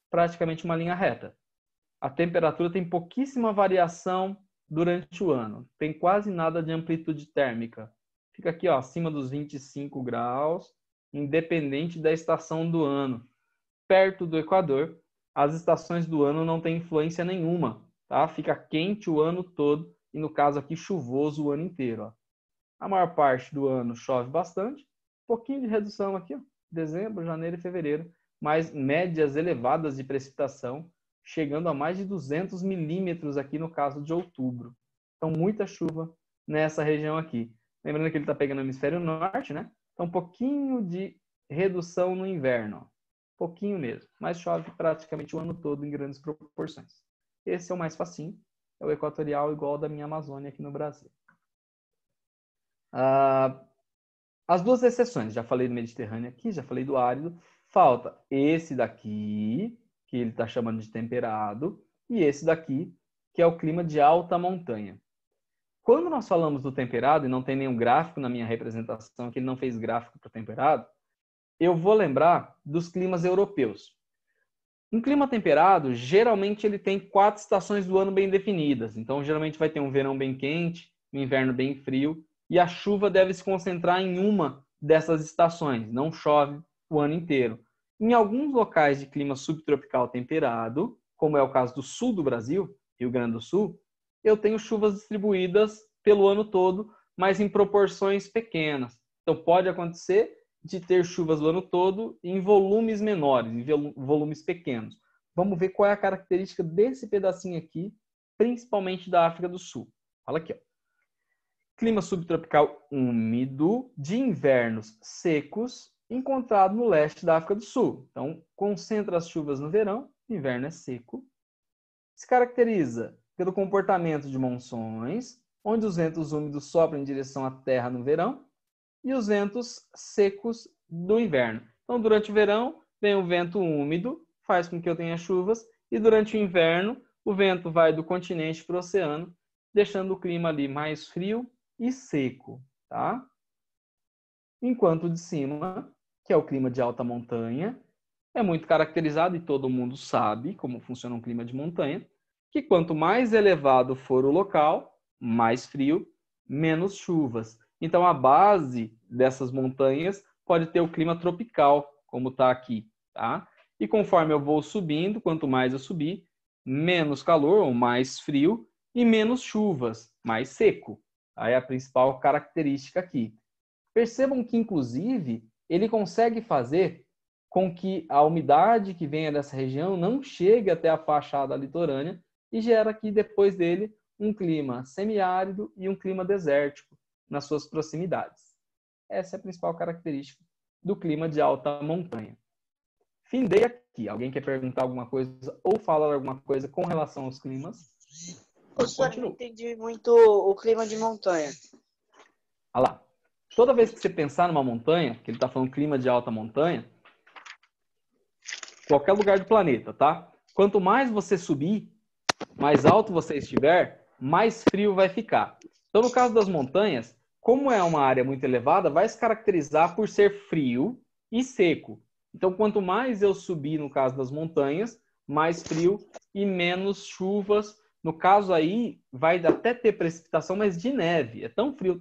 praticamente uma linha reta. A temperatura tem pouquíssima variação durante o ano. Tem quase nada de amplitude térmica. Fica aqui, ó, acima dos 25 graus, independente da estação do ano. Perto do Equador, as estações do ano não têm influência nenhuma, tá? Fica quente o ano todo e, no caso aqui, chuvoso o ano inteiro, ó. A maior parte do ano chove bastante, pouquinho de redução aqui, ó, dezembro, janeiro e fevereiro, mas médias elevadas de precipitação, chegando a mais de 200 milímetros aqui no caso de outubro. Então, muita chuva nessa região aqui. Lembrando que ele está pegando o hemisfério norte, né? Então, um pouquinho de redução no inverno, ó. Pouquinho mesmo, mas chove praticamente o ano todo em grandes proporções. Esse é o mais facinho, é o equatorial igual ao da minha Amazônia aqui no Brasil. As duas exceções, já falei do Mediterrâneo aqui, já falei do árido, falta esse daqui, que ele está chamando de temperado, e esse daqui, que é o clima de alta montanha. Quando nós falamos do temperado, e não tem nenhum gráfico na minha representação, que ele não fez gráfico para o temperado, eu vou lembrar dos climas europeus. Um clima temperado, geralmente ele tem 4 estações do ano bem definidas. Então, geralmente vai ter um verão bem quente, um inverno bem frio, e a chuva deve se concentrar em uma dessas estações, não chove o ano inteiro. Em alguns locais de clima subtropical temperado, como é o caso do sul do Brasil, Rio Grande do Sul, eu tenho chuvas distribuídas pelo ano todo, mas em proporções pequenas. Então, pode acontecer de ter chuvas o ano todo em volumes menores, em volumes pequenos. Vamos ver qual é a característica desse pedacinho aqui principalmente da África do Sul. Fala aqui, ó. Clima subtropical úmido, de invernos secos, encontrado no leste da África do Sul. Então, concentra as chuvas no verão, o inverno é seco. Se caracteriza pelo comportamento de monções, onde os ventos úmidos sopram em direção à terra no verão e os ventos secos do inverno. Então, durante o verão, vem o vento úmido, faz com que eu tenha chuvas, e durante o inverno, o vento vai do continente para o oceano, deixando o clima ali mais frio e seco, tá? Enquanto o de cima, que é o clima de alta montanha, é muito caracterizado, e todo mundo sabe como funciona um clima de montanha, que quanto mais elevado for o local, mais frio, menos chuvas. Então, a base dessas montanhas pode ter o clima tropical, como está aqui, tá? E conforme eu vou subindo, quanto mais eu subir, menos calor ou mais frio e menos chuvas, mais seco. Aí é a principal característica aqui. Percebam que, inclusive, ele consegue fazer com que a umidade que venha dessa região não chegue até a faixa litorânea e gera aqui, depois dele, um clima semiárido e um clima desértico nas suas proximidades. Essa é a principal característica do clima de alta montanha. Findei aqui. Alguém quer perguntar alguma coisa ou falar alguma coisa com relação aos climas? Professor, eu não entendi muito o clima de montanha. Olha lá. Toda vez que você pensar numa montanha, que ele está falando clima de alta montanha, qualquer lugar do planeta, tá? Quanto mais você subir, mais alto você estiver, mais frio vai ficar. Então, no caso das montanhas, como é uma área muito elevada, vai se caracterizar por ser frio e seco. Então, quanto mais eu subir, no caso das montanhas, mais frio e menos chuvas. No caso aí, vai até ter precipitação, mas de neve. É tão frio,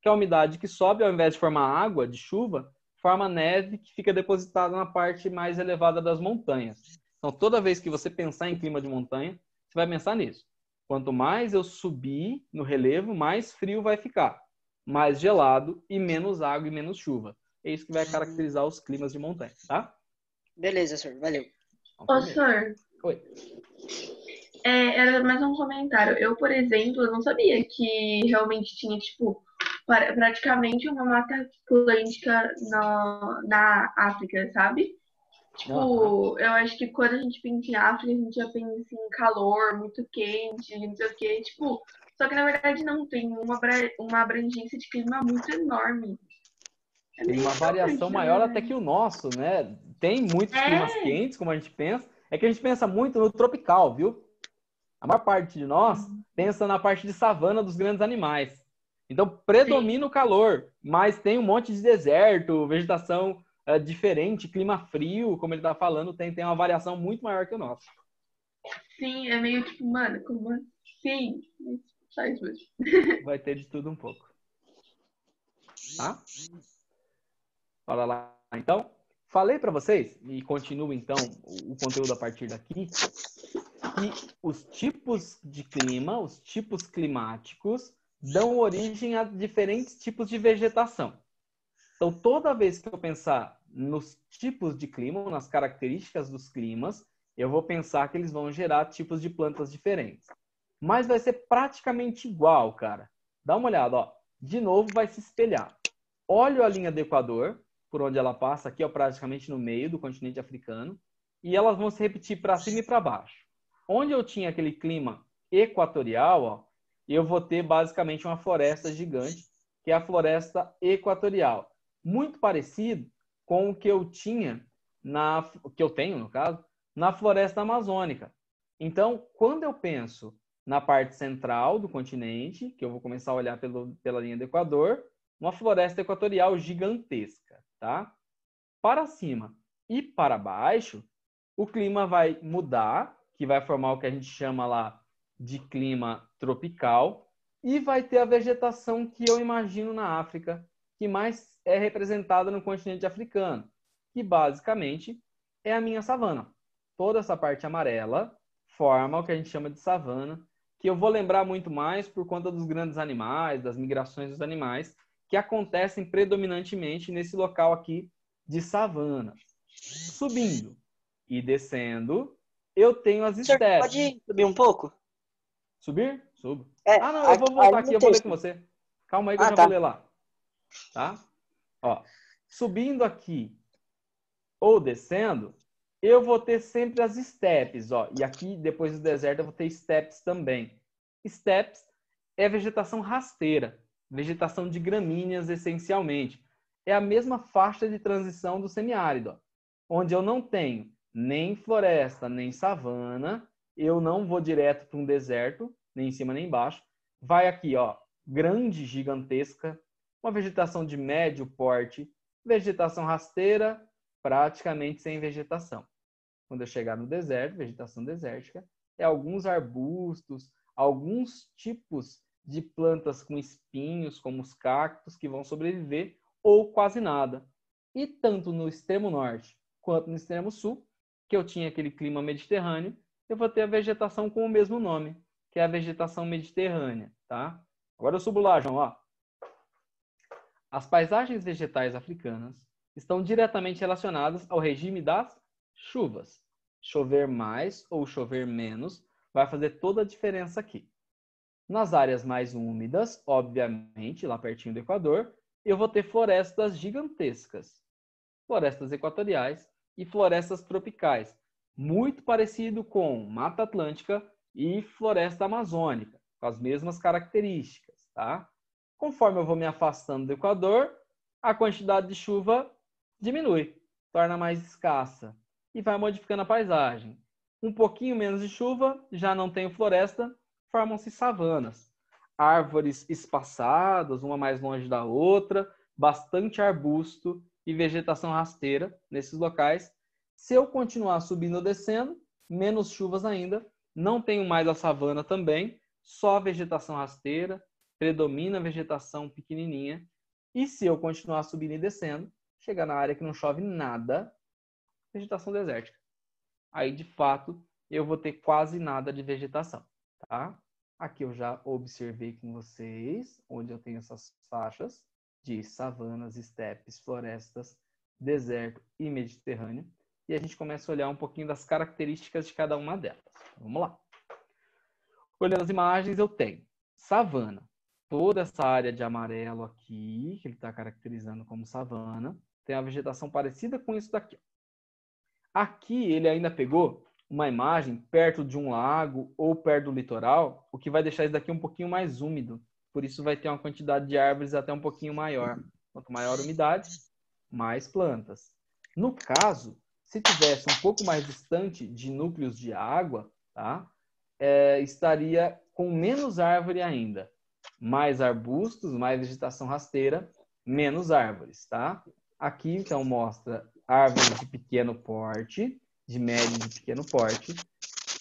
que a umidade que sobe, ao invés de formar água de chuva, forma neve que fica depositada na parte mais elevada das montanhas. Então, toda vez que você pensar em clima de montanha, você vai pensar nisso. Quanto mais eu subir no relevo, mais frio vai ficar. Mais gelado e menos água e menos chuva. É isso que vai caracterizar os climas de montanha, tá? Beleza, senhor. Valeu. Ô, senhor. Oi. Era mais um comentário. Eu, por exemplo, não sabia que realmente tinha, tipo, praticamente uma Mata Atlântica na África, sabe? Tipo, eu acho que quando a gente pensa em África, a gente já pensa em calor, muito quente, não sei o quê. Tipo, só que na verdade não, tem uma abrangência de clima muito enorme. Tem uma variação maior até que o nosso, né? Tem muitos climas quentes, como a gente pensa. É que a gente pensa muito no tropical, viu? A maior parte de nós pensa na parte de savana dos grandes animais. Então, predomina o calor, mas tem um monte de deserto, vegetação diferente, clima frio, como ele está falando, tem uma variação muito maior que o nosso. Sim, é meio tipo, mano, como assim? Só isso mesmo. Vai ter de tudo um pouco. Tá? Bora lá, então. Falei para vocês, e continuo, então, o conteúdo a partir daqui, que os tipos de clima, os tipos climáticos, dão origem a diferentes tipos de vegetação. Então, toda vez que eu pensar nos tipos de clima, nas características dos climas, eu vou pensar que eles vão gerar tipos de plantas diferentes. Mas vai ser praticamente igual, cara. Dá uma olhada, ó. De novo, vai se espelhar. Olha a linha do Equador, por onde ela passa, aqui, ó, praticamente no meio do continente africano, e elas vão se repetir para cima e para baixo. Onde eu tinha aquele clima equatorial, ó, eu vou ter basicamente uma floresta gigante, que é a floresta equatorial. Muito parecido com o que eu tinha, que eu tenho, no caso, na floresta amazônica. Então, quando eu penso na parte central do continente, que eu vou começar a olhar pela linha do Equador, uma floresta equatorial gigantesca, tá? Para cima e para baixo, o clima vai mudar, que vai formar o que a gente chama lá de clima tropical, e vai ter a vegetação que eu imagino na África, que mais é representada no continente africano, que basicamente é a minha savana. Toda essa parte amarela forma o que a gente chama de savana, que eu vou lembrar muito mais por conta dos grandes animais, das migrações dos animais, que acontecem predominantemente nesse local aqui de savana. Subindo e descendo, eu tenho as estepes. Pode subir um pouco? Subir? Subo. É, Ah, não, eu vou voltar aqui, eu vou ler com você. Calma aí que eu já tá. vou ler lá. Tá? Ó, subindo aqui ou descendo, eu vou ter sempre as steppes, ó. E aqui, depois do deserto, eu vou ter steppes também. Steppes é vegetação rasteira, vegetação de gramíneas, essencialmente. É a mesma faixa de transição do semiárido, ó, onde eu não tenho nem floresta, nem savana, eu não vou direto para um deserto, nem em cima nem embaixo. Vai aqui, ó, grande, gigantesca, uma vegetação de médio porte, vegetação rasteira, praticamente sem vegetação. Quando eu chegar no deserto, vegetação desértica, é alguns arbustos, alguns tipos de plantas com espinhos, como os cactos, que vão sobreviver, ou quase nada. E tanto no extremo norte quanto no extremo sul, que eu tinha aquele clima mediterrâneo, eu vou ter a vegetação com o mesmo nome, que é a vegetação mediterrânea, tá? Agora eu subo lá, João, ó. As paisagens vegetais africanas estão diretamente relacionadas ao regime das chuvas. Chover mais ou chover menos vai fazer toda a diferença aqui. Nas áreas mais úmidas, obviamente, lá pertinho do Equador, eu vou ter florestas gigantescas, florestas equatoriais e florestas tropicais, muito parecido com Mata Atlântica e floresta amazônica, com as mesmas características, tá? Conforme eu vou me afastando do Equador, a quantidade de chuva diminui, torna mais escassa e vai modificando a paisagem. Um pouquinho menos de chuva, já não tenho floresta, formam-se savanas. Árvores espaçadas, uma mais longe da outra, bastante arbusto e vegetação rasteira nesses locais. Se eu continuar subindo ou descendo, menos chuvas ainda, não tenho mais a savana também, só vegetação rasteira, predomina a vegetação pequenininha. E se eu continuar subindo e descendo, chegar na área que não chove nada, vegetação desértica. Aí, de fato, eu vou ter quase nada de vegetação, tá? Aqui eu já observei com vocês, onde eu tenho essas faixas de savanas, estepes, florestas, deserto e mediterrâneo. E a gente começa a olhar um pouquinho das características de cada uma delas. Vamos lá. Olhando as imagens, eu tenho savana. Toda essa área de amarelo aqui, que ele está caracterizando como savana, tem uma vegetação parecida com isso daqui. Aqui ele ainda pegou uma imagem perto de um lago ou perto do litoral, o que vai deixar isso daqui um pouquinho mais úmido. Por isso vai ter uma quantidade de árvores até um pouquinho maior. Quanto maior a umidade, mais plantas. No caso, se tivesse um pouco mais distante de núcleos de água, tá? Estaria com menos árvore ainda. Mais arbustos, mais vegetação rasteira, menos árvores, tá? Aqui, então, mostra árvores de pequeno porte, de médio e de pequeno porte,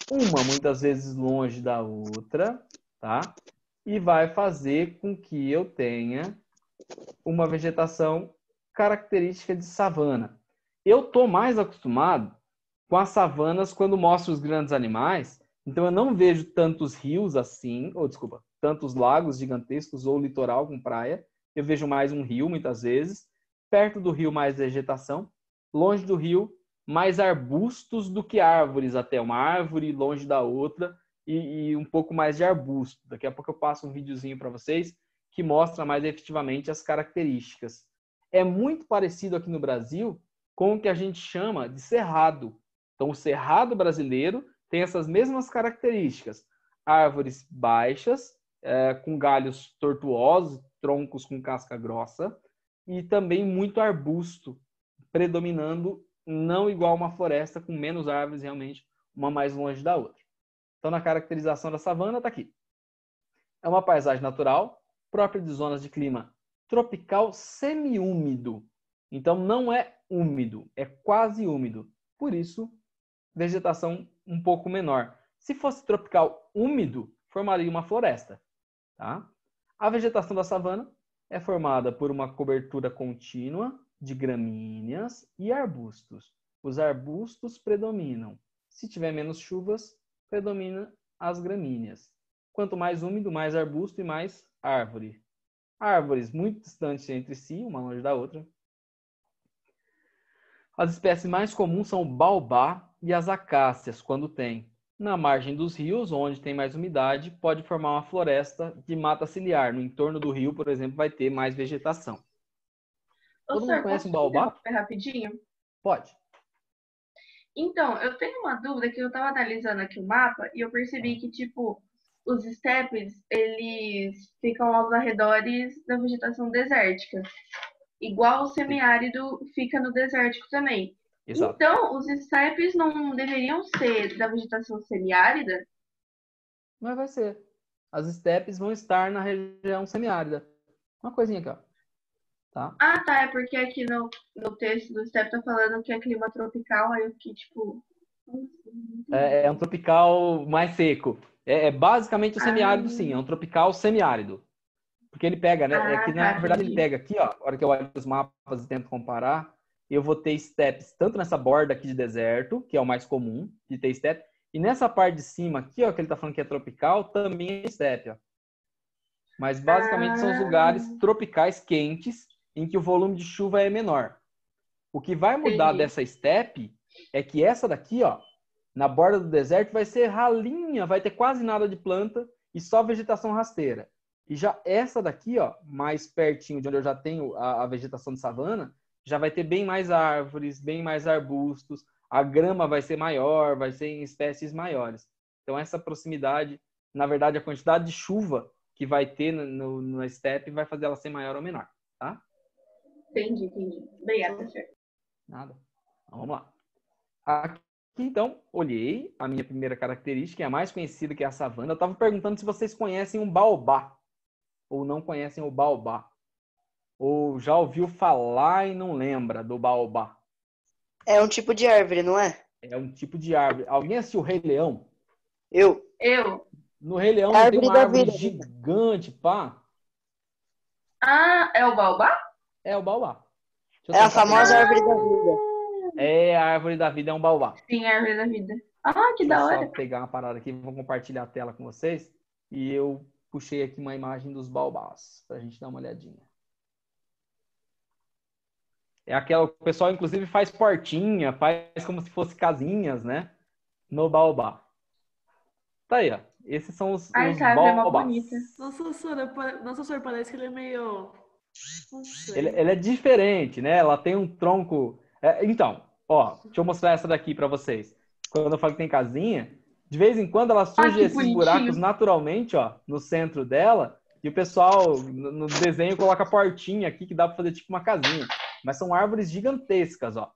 uma muitas vezes longe da outra, tá? E vai fazer com que eu tenha uma vegetação característica de savana. Eu tô mais acostumado com as savanas quando mostro os grandes animais, então eu não vejo tantos rios assim, ou desculpa, tantos lagos gigantescos ou litoral com praia. Eu vejo mais um rio muitas vezes, perto do rio mais vegetação, longe do rio mais arbustos do que árvores, até uma árvore longe da outra e um pouco mais de arbusto. Daqui a pouco eu passo um videozinho para vocês que mostra mais efetivamente as características. É muito parecido aqui no Brasil com o que a gente chama de cerrado. Então, o cerrado brasileiro tem essas mesmas características. Árvores baixas, com galhos tortuosos, troncos com casca grossa, e também muito arbusto, predominando não igual uma floresta, com menos árvores realmente, uma mais longe da outra. Então, na caracterização da savana, está aqui. É uma paisagem natural, própria de zonas de clima tropical semiúmido. Então, não é úmido, é quase úmido. Por isso, vegetação um pouco menor. Se fosse tropical úmido, formaria uma floresta. Tá? A vegetação da savana é formada por uma cobertura contínua de gramíneas e arbustos. Os arbustos predominam. Se tiver menos chuvas, predomina as gramíneas. Quanto mais úmido, mais arbusto e mais árvore. Árvores muito distantes entre si, uma longe da outra. As espécies mais comuns são o baobá e as acácias, quando tem. Na margem dos rios, onde tem mais umidade, pode formar uma floresta de mata ciliar. No entorno do rio, por exemplo, vai ter mais vegetação. Ô, Todo mundo senhor, conhece posso um te baobá? interromper rapidinho? Pode. Então, eu tenho uma dúvida que eu tava analisando aqui o mapa e eu percebi que, tipo, os estepes, eles ficam aos arredores da vegetação desértica. Igual o semiárido fica no desértico também. Exato. Então, os estepes não deveriam ser da vegetação semiárida? Mas vai ser. As estepes vão estar na região semiárida. Uma coisinha aqui, ó. Tá? Ah, tá, é porque aqui no texto do estepe tá falando que é clima tropical, aí eu fiquei, tipo... É um tropical mais seco. É basicamente o semiárido, sim. É um tropical semiárido. Porque ele pega, né? É que, na Tá, verdade, ele entendi. pega aqui, ó. A hora que eu olho os mapas e tento comparar, eu vou ter estepes tanto nessa borda aqui de deserto, que é o mais comum de ter estepe, e nessa parte de cima aqui, ó, que ele tá falando que é tropical, também é estepe, ó. Mas, basicamente, são os lugares tropicais quentes em que o volume de chuva é menor. O que vai mudar Entendi. dessa estepe é que essa daqui, ó, na borda do deserto, vai ser ralinha, vai ter quase nada de planta e só vegetação rasteira. E já essa daqui, ó, mais pertinho de onde eu já tenho a vegetação de savana, já vai ter bem mais árvores, bem mais arbustos, a grama vai ser maior, vai ser em espécies maiores. Então essa proximidade, na verdade, a quantidade de chuva que vai ter na estepe vai fazer ela ser maior ou menor, tá? Entendi. Obrigada, senhor. Nada. Então, vamos lá. Aqui, então, olhei a minha primeira característica, é a mais conhecida, que é a savana. Eu estava perguntando se vocês conhecem um baobá ou não conhecem o baobá. Ou já ouviu falar e não lembra do baobá. É um tipo de árvore, não é? É um tipo de árvore. Alguém assistiu o Rei Leão? Eu. No Rei Leão É a não tem árvore uma da árvore vida. gigante, pá? Ah, é o baobá? É o baobá. Deixa eu É a tentar pegar famosa uma- árvore da vida. É a árvore da vida, é um baobá. Sim, é a árvore da vida. Ah, que Deixa eu da só hora. pegar uma parada aqui, vou compartilhar a tela com vocês. E eu puxei aqui uma imagem dos baobás, para a gente dar uma olhadinha. É aquela, o pessoal, inclusive, faz portinha, faz como se fosse casinhas, né? No baobá. Tá aí, ó. Esses são os Ai, essa árvore é mó baobás. bonita. Nossa, senhor, parece que ele é meio. Não sei. Ele é diferente, né? Ela tem um tronco... então, ó, deixa eu mostrar essa daqui para vocês. Quando eu falo que tem casinha, de vez em quando ela surge que esses bonitinho. buracos naturalmente, ó, no centro dela, e o pessoal no desenho coloca portinha aqui que dá para fazer tipo uma casinha. Mas são árvores gigantescas, ó.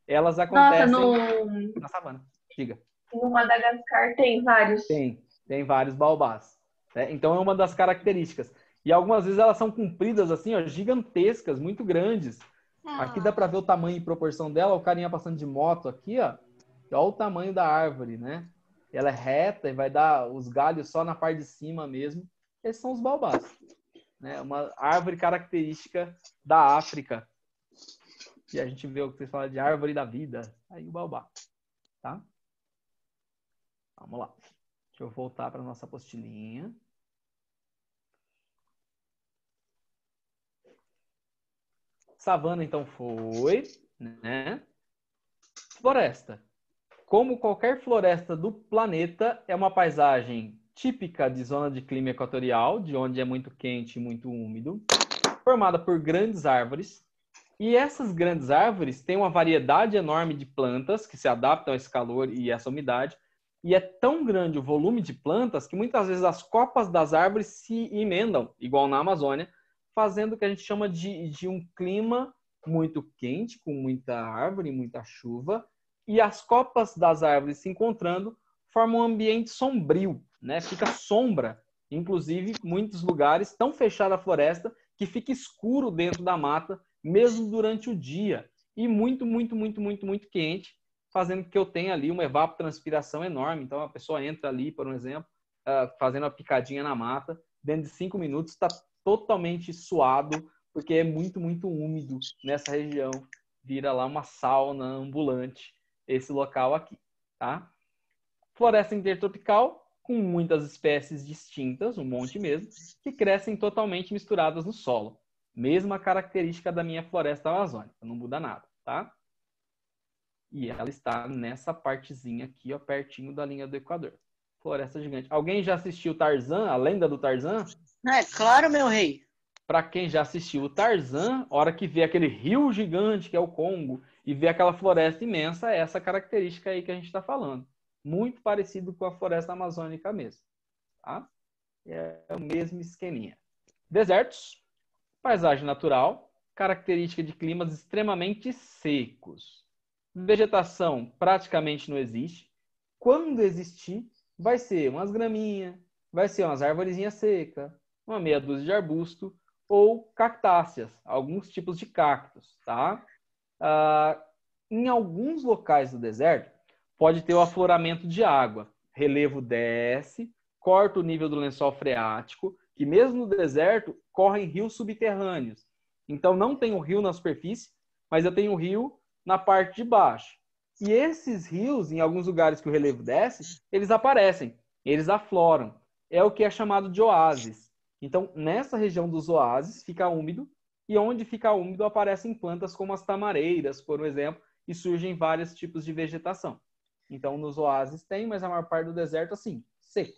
Elas Nossa, acontecem na savana. Diga. no Madagascar tem vários. Tem vários baobás. Né? Então é uma das características. E algumas vezes elas são compridas assim, ó, gigantescas, muito grandes. Aqui dá para ver o tamanho e proporção dela. O carinha passando de moto aqui, ó. Olha o tamanho da árvore, né? Ela é reta e vai dar os galhos só na parte de cima mesmo. Esses são os baobás. Né? Uma árvore característica da África. E a gente vê o que vocês falam de árvore da vida. Aí o baobá. Tá? Vamos lá. Deixa eu voltar para nossa apostilinha. Savana, então, foi, né? Floresta. Como qualquer floresta do planeta, é uma paisagem típica de zona de clima equatorial, de onde é muito quente e muito úmido, formada por grandes árvores. E essas grandes árvores têm uma variedade enorme de plantas que se adaptam a esse calor e essa umidade. E é tão grande o volume de plantas que muitas vezes as copas das árvores se emendam, igual na Amazônia, fazendo o que a gente chama de um clima muito quente, com muita árvore, muita chuva, e as copas das árvores se encontrando formam um ambiente sombrio, né? Fica sombra, inclusive muitos lugares tão fechada a floresta que fica escuro dentro da mata, mesmo durante o dia, e muito quente, fazendo que eu tenha ali uma evapotranspiração enorme. Então a pessoa entra ali, por exemplo, fazendo uma picadinha na mata, dentro de 5 minutos está totalmente suado, porque é muito úmido nessa região. Vira lá uma sauna ambulante, esse local aqui, tá? Floresta intertropical, com muitas espécies distintas, um monte mesmo, que crescem totalmente misturadas no solo. Mesma característica da minha floresta amazônica, não muda nada, tá? E ela está nessa partezinha aqui, ó, pertinho da linha do Equador. Floresta gigante. Alguém já assistiu Tarzan, a lenda do Tarzan? É claro, meu rei. Para quem já assistiu o Tarzan, a hora que vê aquele rio gigante que é o Congo e vê aquela floresta imensa, é essa característica aí que a gente está falando. Muito parecido com a floresta amazônica mesmo. Tá? É o mesmo esqueminha. Desertos, paisagem natural, característica de climas extremamente secos. Vegetação praticamente não existe. Quando existir, vai ser umas graminhas, vai ser umas arvorezinhas secas, uma meia dúzia de arbusto ou cactáceas, alguns tipos de cactos, tá? Em alguns locais do deserto, pode ter o afloramento de água. Relevo desce, corta o nível do lençol freático, que mesmo no deserto, correm rios subterrâneos. Então, não tem o rio na superfície, mas eu tenho o rio na parte de baixo. E esses rios, em alguns lugares que o relevo desce, eles aparecem, eles afloram. É o que é chamado de oásis. Então, nessa região dos oásis, fica úmido, e onde fica úmido aparecem plantas como as tamareiras, por exemplo, e surgem vários tipos de vegetação. Então, nos oásis tem, mas a maior parte do deserto, assim, seco.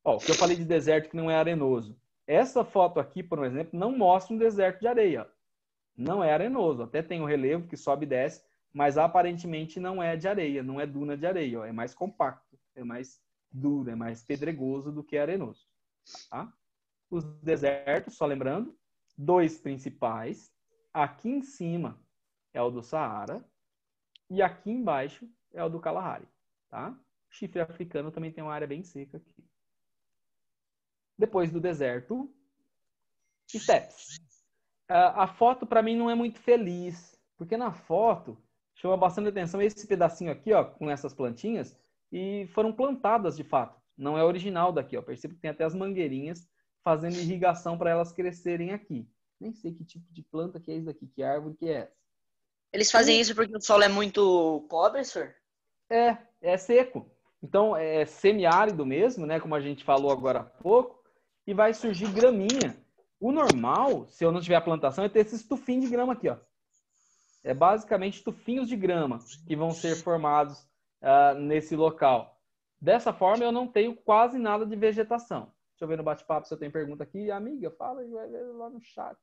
Ó, o que eu falei de deserto que não é arenoso. Essa foto aqui, por exemplo, não mostra um deserto de areia. Não é arenoso. Até tem o relevo que sobe e desce, mas aparentemente não é de areia, não é duna de areia. Ó. É mais compacto, é mais duro, é mais pedregoso do que arenoso. Tá? Os desertos, só lembrando, 2 principais. Aqui em cima é o do Saara e aqui embaixo é o do Kalahari. Tá? O chifre africano também tem uma área bem seca aqui. Depois do deserto, estepes. A foto, para mim, não é muito feliz, porque na foto chama bastante atenção esse pedacinho aqui, ó, com essas plantinhas, e foram plantadas de fato. Não é original daqui, ó. Percebo que tem até as mangueirinhas fazendo irrigação para elas crescerem aqui. Nem sei que tipo de planta que é isso daqui, que árvore que é essa. Eles fazem isso porque o solo é muito pobre, senhor? É seco. Então, é semiárido mesmo, né? Como a gente falou agora há pouco, e vai surgir graminha. O normal, se eu não tiver a plantação, é ter esses tufinhos de grama aqui, ó. É basicamente tufinhos de grama que vão ser formados nesse local. Dessa forma, eu não tenho quase nada de vegetação. Deixa eu ver no bate-papo se eu tenho pergunta aqui. Amiga, fala lá no chat.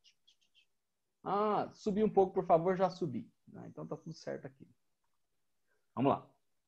Subi um pouco, por favor, já subi. Então tá tudo certo aqui. Vamos lá.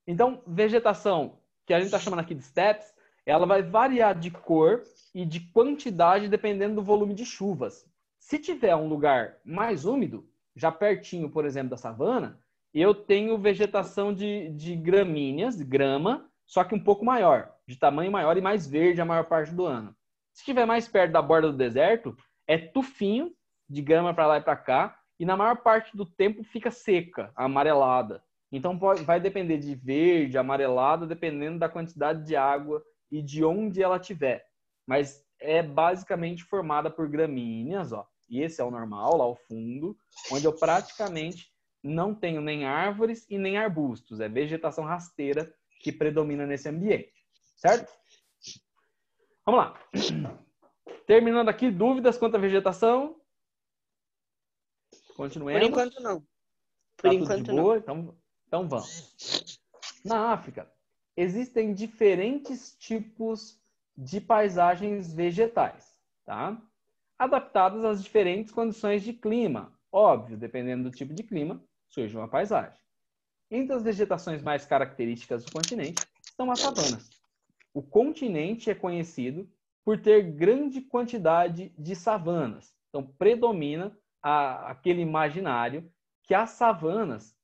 Então, vegetação, que a gente está chamando aqui de steppes, ela vai variar de cor e de quantidade dependendo do volume de chuvas. Se tiver um lugar mais úmido, já pertinho, por exemplo, da savana, eu tenho vegetação de gramíneas, de grama, só que um pouco maior, de tamanho maior e mais verde a maior parte do ano. Se estiver mais perto da borda do deserto, é tufinho de grama para lá e para cá, e na maior parte do tempo fica seca, amarelada. Então vai depender de verde, amarelada, dependendo da quantidade de água e de onde ela tiver. Mas é basicamente formada por gramíneas, ó. E esse é o normal, lá ao fundo, onde eu praticamente não tenho nem árvores e nem arbustos. É vegetação rasteira que predomina nesse ambiente. Certo? Vamos lá. Terminando aqui, dúvidas quanto à vegetação? Continuemos. Por enquanto não. Por enquanto não. Então vamos. Na África, existem diferentes tipos de paisagens vegetais, tá? Adaptadas às diferentes condições de clima. Óbvio, dependendo do tipo de clima, surge uma paisagem. Entre as vegetações mais características do continente estão as savanas. O continente é conhecido por ter grande quantidade de savanas. Então, predomina aquele imaginário que as savanas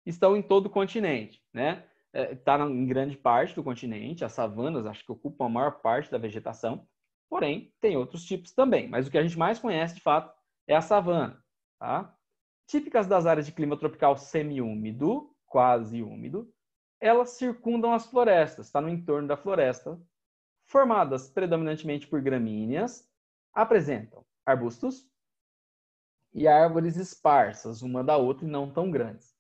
estão em todo o continente, né? Está em grande parte do continente, as savanas acho que ocupam a maior parte da vegetação, porém, tem outros tipos também, mas o que a gente mais conhece, de fato, é a savana, tá? Típicas das áreas de clima tropical semi-úmido, quase úmido, elas circundam as florestas, está no entorno da floresta, formadas predominantemente por gramíneas, apresentam arbustos e árvores esparsas, uma da outra e não tão grandes.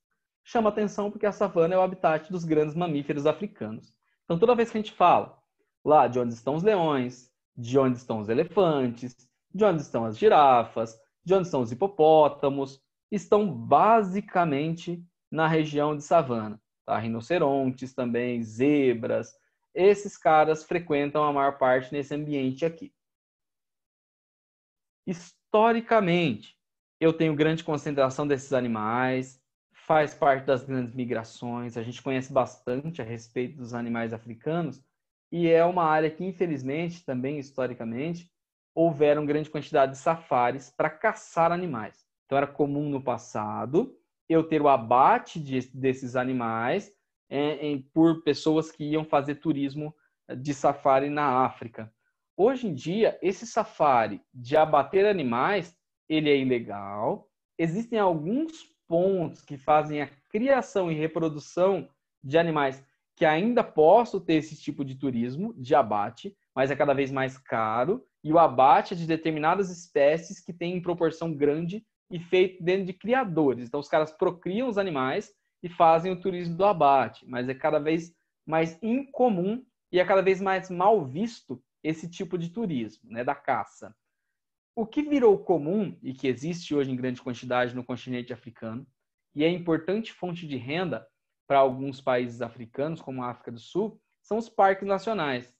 Chama atenção porque a savana é o habitat dos grandes mamíferos africanos. Então, toda vez que a gente fala lá de onde estão os leões, de onde estão os elefantes, de onde estão as girafas, de onde estão os hipopótamos, estão basicamente na região de savana. Tá? Rinocerontes também, zebras, esses caras frequentam a maior parte nesse ambiente aqui. Historicamente, eu tenho grande concentração desses animais, faz parte das grandes migrações, a gente conhece bastante a respeito dos animais africanos, e é uma área que, infelizmente, também historicamente, houveram grande quantidade de safaris para caçar animais. Então, era comum no passado eu ter o abate desses animais por pessoas que iam fazer turismo de safari na África. Hoje em dia, esse safari de abater animais, ele é ilegal. Existem alguns pontos que fazem a criação e reprodução de animais que ainda possam ter esse tipo de turismo, de abate, mas é cada vez mais caro. E o abate é de determinadas espécies que tem em proporção grande e feito dentro de criadores. Então, os caras procriam os animais e fazem o turismo do abate, mas é cada vez mais incomum e é cada vez mais mal visto esse tipo de turismo, né, da caça. O que virou comum e que existe hoje em grande quantidade no continente africano e é importante fonte de renda para alguns países africanos, como a África do Sul, são os parques nacionais.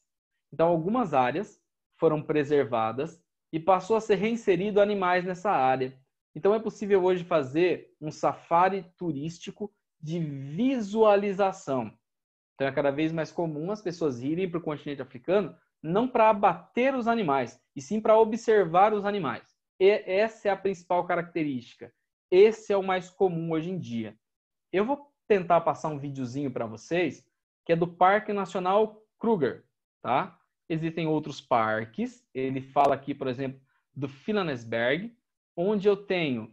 Então, algumas áreas foram preservadas e passou a ser reinserido animais nessa área. Então, é possível hoje fazer um safari turístico de visualização. Então, é cada vez mais comum as pessoas irem para o continente africano não para abater os animais, e sim para observar os animais. E essa é a principal característica. Esse é o mais comum hoje em dia. Eu vou tentar passar um videozinho para vocês, que é do Parque Nacional Kruger, tá? Existem outros parques. Ele fala aqui, por exemplo, do Filanesberg, onde eu tenho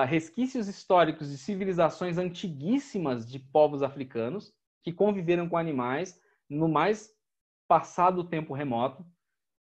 resquícios históricos de civilizações antiguíssimas de povos africanos que conviveram com animais no mais passado tempo remoto,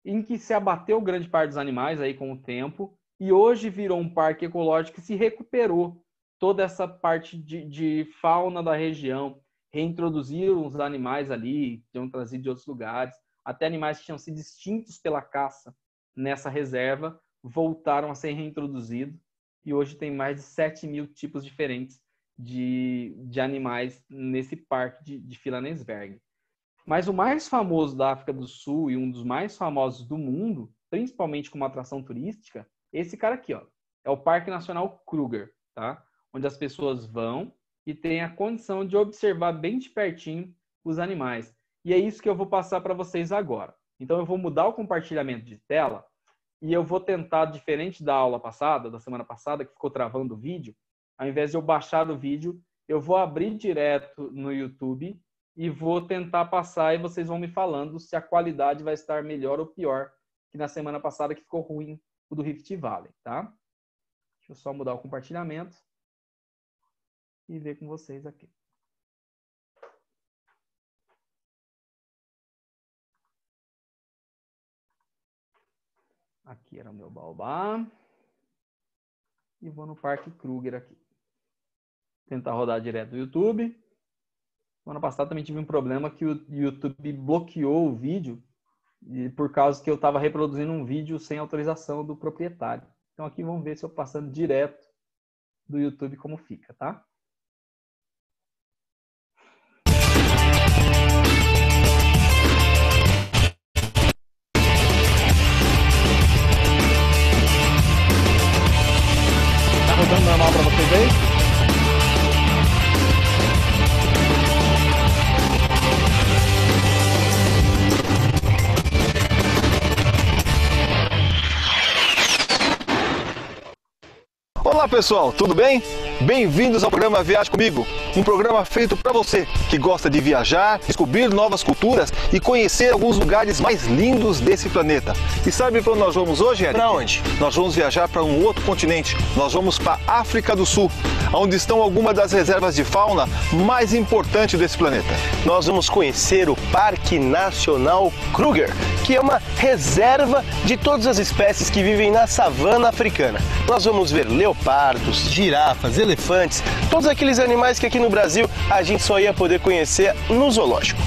em que se abateu grande parte dos animais aí com o tempo, e hoje virou um parque ecológico que se recuperou toda essa parte de fauna da região, reintroduziram os animais ali, tinham trazido de outros lugares, até animais que tinham sido extintos pela caça nessa reserva, voltaram a ser reintroduzidos, e hoje tem mais de 7.000 tipos diferentes de animais nesse parque de Filanesberg. Mas o mais famoso da África do Sul e um dos mais famosos do mundo, principalmente como atração turística, é esse cara aqui, ó. É o Parque Nacional Kruger, tá? Onde as pessoas vão e têm a condição de observar bem de pertinho os animais. E é isso que eu vou passar para vocês agora. Então eu vou mudar o compartilhamento de tela e eu vou tentar, diferente da aula passada, da semana passada, que ficou travando o vídeo, ao invés de eu baixar o vídeo, eu vou abrir direto no YouTube e vou tentar passar e vocês vão me falando se a qualidade vai estar melhor ou pior que na semana passada, que ficou ruim o do Rift Valley, tá? Deixa eu só mudar o compartilhamento e ver com vocês aqui. Aqui era o meu baobá. E vou no Parque Kruger aqui. Tentar rodar direto do YouTube. Semana passada também tive um problema que o YouTube bloqueou o vídeo por causa que eu estava reproduzindo um vídeo sem autorização do proprietário. Então aqui vamos ver se eu passando direto do YouTube como fica, tá? Tá rodando normal para vocês aí? Olá pessoal, tudo bem? Bem-vindos ao programa Viaje Comigo, um programa feito para você que gosta de viajar, descobrir novas culturas e conhecer alguns lugares mais lindos desse planeta. E sabe para onde nós vamos hoje, Eric? Para onde? Nós vamos viajar para um outro continente, nós vamos para a África do Sul, onde estão algumas das reservas de fauna mais importantes desse planeta. Nós vamos conhecer o Parque Nacional Kruger, que é uma reserva de todas as espécies que vivem na savana africana. Nós vamos ver leopardos, girafas, elefantes, todos aqueles animais que aqui no Brasil a gente só ia poder conhecer no zoológico.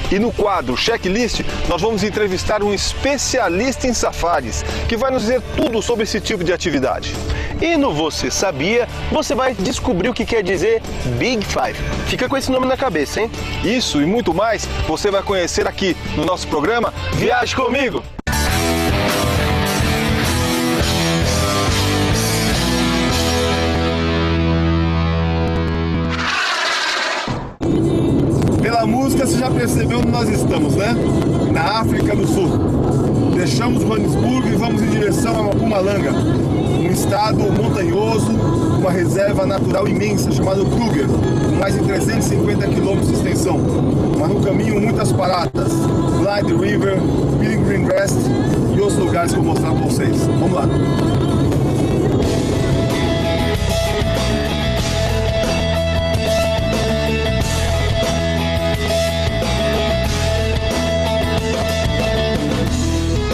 E no quadro Checklist, nós vamos entrevistar um especialista em safaris, que vai nos dizer tudo sobre esse tipo de atividade. E no Você Sabia, você vai descobrir o que quer dizer Big Five. Fica com esse nome na cabeça, hein? Isso e muito mais você vai conhecer aqui no nosso programa Viaje Comigo! Pela música você já percebeu onde nós estamos, né? Na África do Sul. Deixamos Joanesburgo e vamos em direção a Mpumalanga, um estado montanhoso, uma reserva natural imensa chamada Kruger, com mais de 350 quilômetros de extensão. Mas no caminho muitas paradas, Blind River, Pilgrim Rest e outros lugares que eu vou mostrar para vocês. Vamos lá!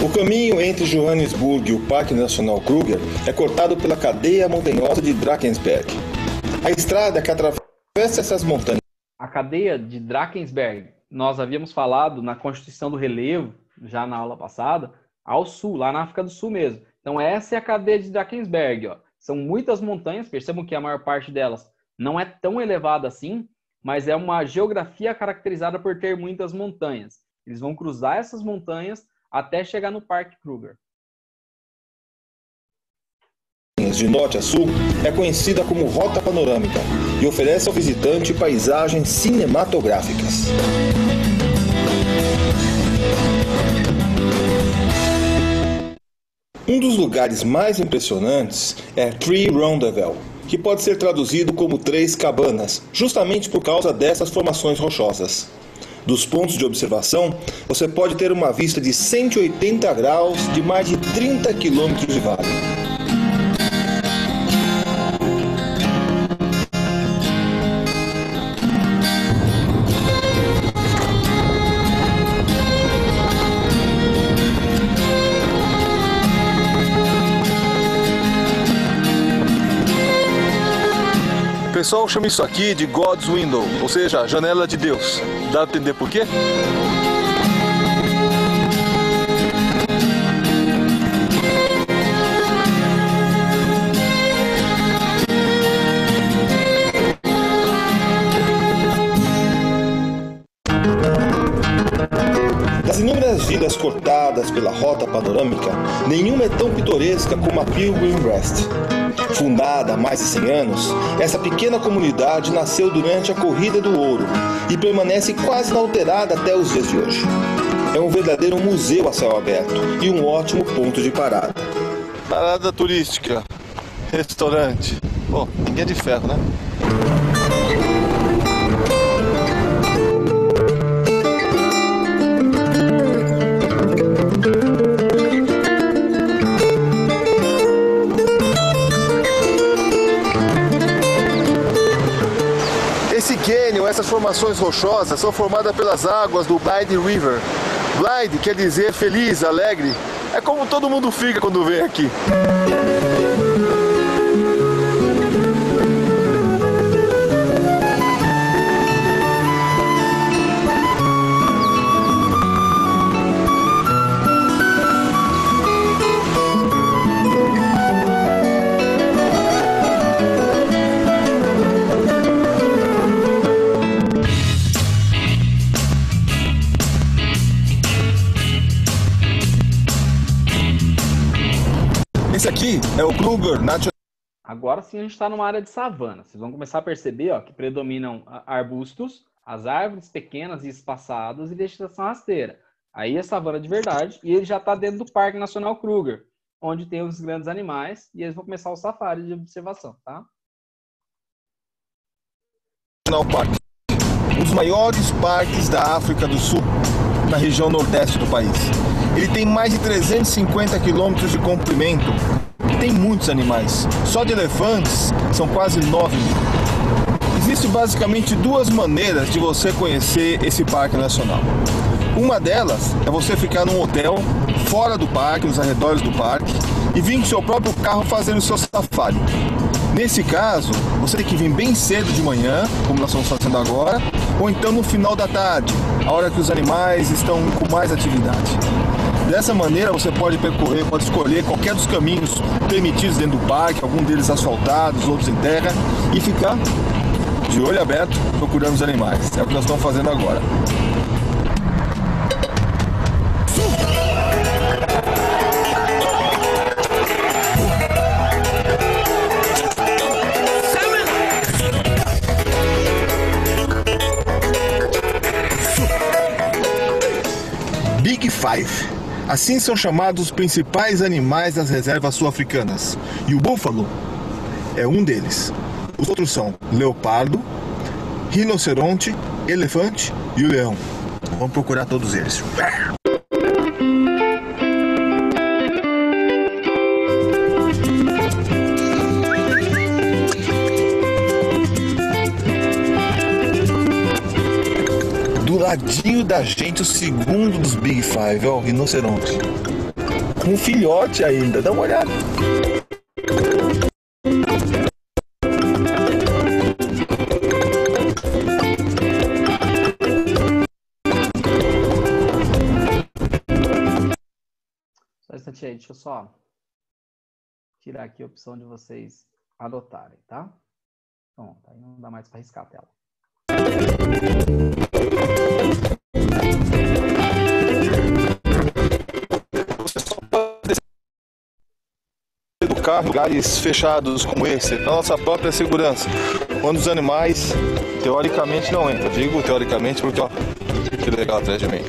O caminho entre Joanesburgo e o Parque Nacional Kruger é cortado pela cadeia montanhosa de Drakensberg. A estrada que atravessa essas montanhas. A cadeia de Drakensberg, nós havíamos falado na constituição do relevo, já na aula passada, ao sul, lá na África do Sul mesmo. Então essa é a cadeia de Drakensberg. Ó. São muitas montanhas, percebam que a maior parte delas não é tão elevada assim, mas é uma geografia caracterizada por ter muitas montanhas. Eles vão cruzar essas montanhas até chegar no Parque Kruger. De norte a sul é conhecida como Rota Panorâmica e oferece ao visitante paisagens cinematográficas. Um dos lugares mais impressionantes é Tree Roundel, que pode ser traduzido como Três Cabanas, justamente por causa dessas formações rochosas. Dos pontos de observação, você pode ter uma vista de 180 graus de mais de 30 quilômetros de vale. O pessoal chama isso aqui de God's Window, ou seja, janela de Deus. Dá para entender por quê? Das inúmeras vilas cortadas pela Rota Panorâmica, nenhuma é tão pitoresca como a Pilgrim Rest. Fundada há mais de 100 anos, essa pequena comunidade nasceu durante a Corrida do Ouro e permanece quase inalterada até os dias de hoje. É um verdadeiro museu a céu aberto e um ótimo ponto de parada. Parada turística, restaurante. Bom, ninguém é de ferro, né? Essas formações rochosas são formadas pelas águas do Blind River. Blind quer dizer feliz, alegre. É como todo mundo fica quando vem aqui. Esse aqui é o Kruger National. Agora sim a gente está numa área de savana. Vocês vão começar a perceber ó, que predominam arbustos, as árvores pequenas e espaçadas e vegetação rasteira. Aí é savana de verdade e ele já está dentro do Parque Nacional Kruger, onde tem os grandes animais e eles vão começar o safari de observação, tá? Park, um dos maiores parques da África do Sul, na região nordeste do país. Ele tem mais de 350 quilômetros de comprimento e tem muitos animais. Só de elefantes são quase 9 mil. Existem basicamente duas maneiras de você conhecer esse parque nacional. Uma delas é você ficar num hotel fora do parque, nos arredores do parque, e vir com seu próprio carro fazendo o seu safari. Nesse caso, você tem que vir bem cedo de manhã, como nós estamos fazendo agora, ou então no final da tarde, a hora que os animais estão com mais atividade. Dessa maneira você pode percorrer, pode escolher qualquer dos caminhos permitidos dentro do parque, algum deles asfaltados, outros em terra, e ficar de olho aberto procurando os animais. É o que nós estamos fazendo agora. Big Five. Assim são chamados os principais animais das reservas sul-africanas. E o búfalo é um deles. Os outros são leopardo, rinoceronte, elefante e o leão. Vamos procurar todos eles. Do ladinho da gente, o segundo dos Big Five, ó, o rinoceronte. Um filhote ainda, dá uma olhada. Só um instantinho aí, deixa eu só tirar aqui a opção de vocês adotarem, tá? Pronto, aí não dá mais para riscar a tela. Você só pode descer do carro em lugares fechados como esse, para nossa própria segurança, quando os animais teoricamente não entram. Digo teoricamente porque, ó, que legal atrás de mim.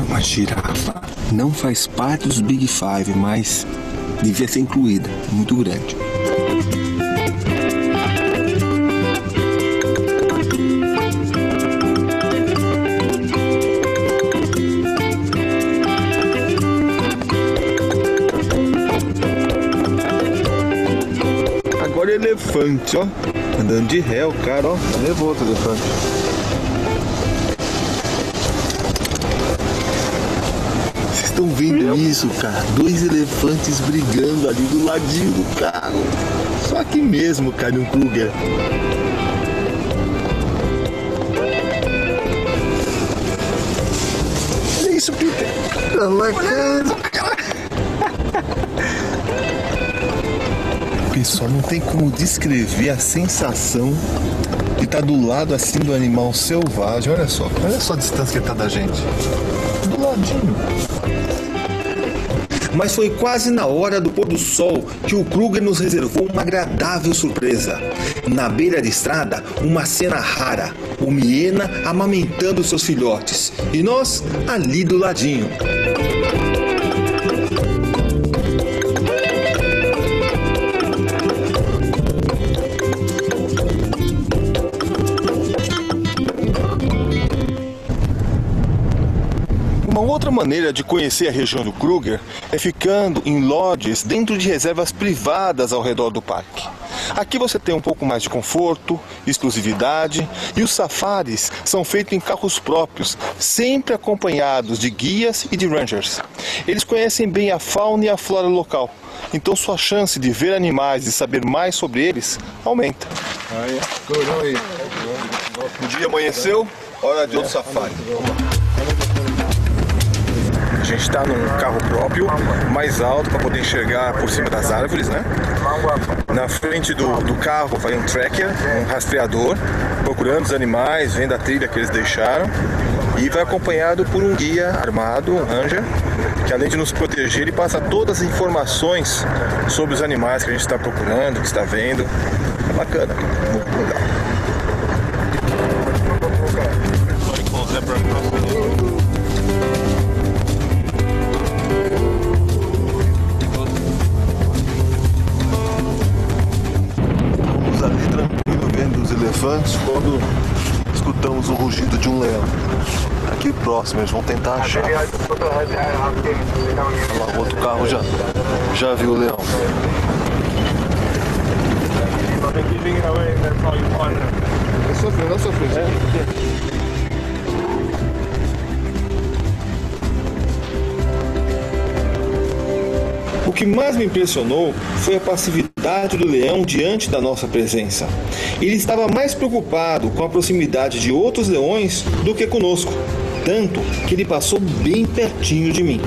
Uma girafa não faz parte dos Big Five, mas devia ser incluída. Muito grande. Agora elefante, ó. Andando de ré, o cara, ó. Levou outro elefante. Estão vendo isso, cara? 2 elefantes brigando ali do ladinho do carro. Só aqui mesmo, Canyon Kruger. Olha isso, Peter. Olha isso, cara. Pessoal, não tem como descrever a sensação de estar do lado assim do animal selvagem. Olha só a distância que ele está da gente. Do ladinho. Mas foi quase na hora do pôr do sol que o Kruger nos reservou uma agradável surpresa. Na beira de estrada, uma cena rara, uma hiena amamentando seus filhotes e nós ali do ladinho. Uma outra maneira de conhecer a região do Kruger é ficando em lodges dentro de reservas privadas ao redor do parque. Aqui você tem um pouco mais de conforto, exclusividade e os safaris são feitos em carros próprios, sempre acompanhados de guias e de rangers. Eles conhecem bem a fauna e a flora local, então sua chance de ver animais e saber mais sobre eles aumenta. O dia amanheceu, hora de outro safari. A gente está num carro próprio, mais alto para poder enxergar por cima das árvores, né? Na frente do carro vai um tracker, um rastreador, procurando os animais, vendo a trilha que eles deixaram. E vai acompanhado por um guia armado, um ranger, que além de nos proteger, ele passa todas as informações sobre os animais que a gente está procurando, que está vendo. É bacana, muito legal. Elefantes quando escutamos o rugido de um leão. Aqui próximo, eles vão tentar achar. Olha lá, o outro carro já viu o leão. Não sofreu. O que mais me impressionou foi a passividade do leão diante da nossa presença. Ele estava mais preocupado com a proximidade de outros leões do que conosco, tanto que ele passou bem pertinho de mim.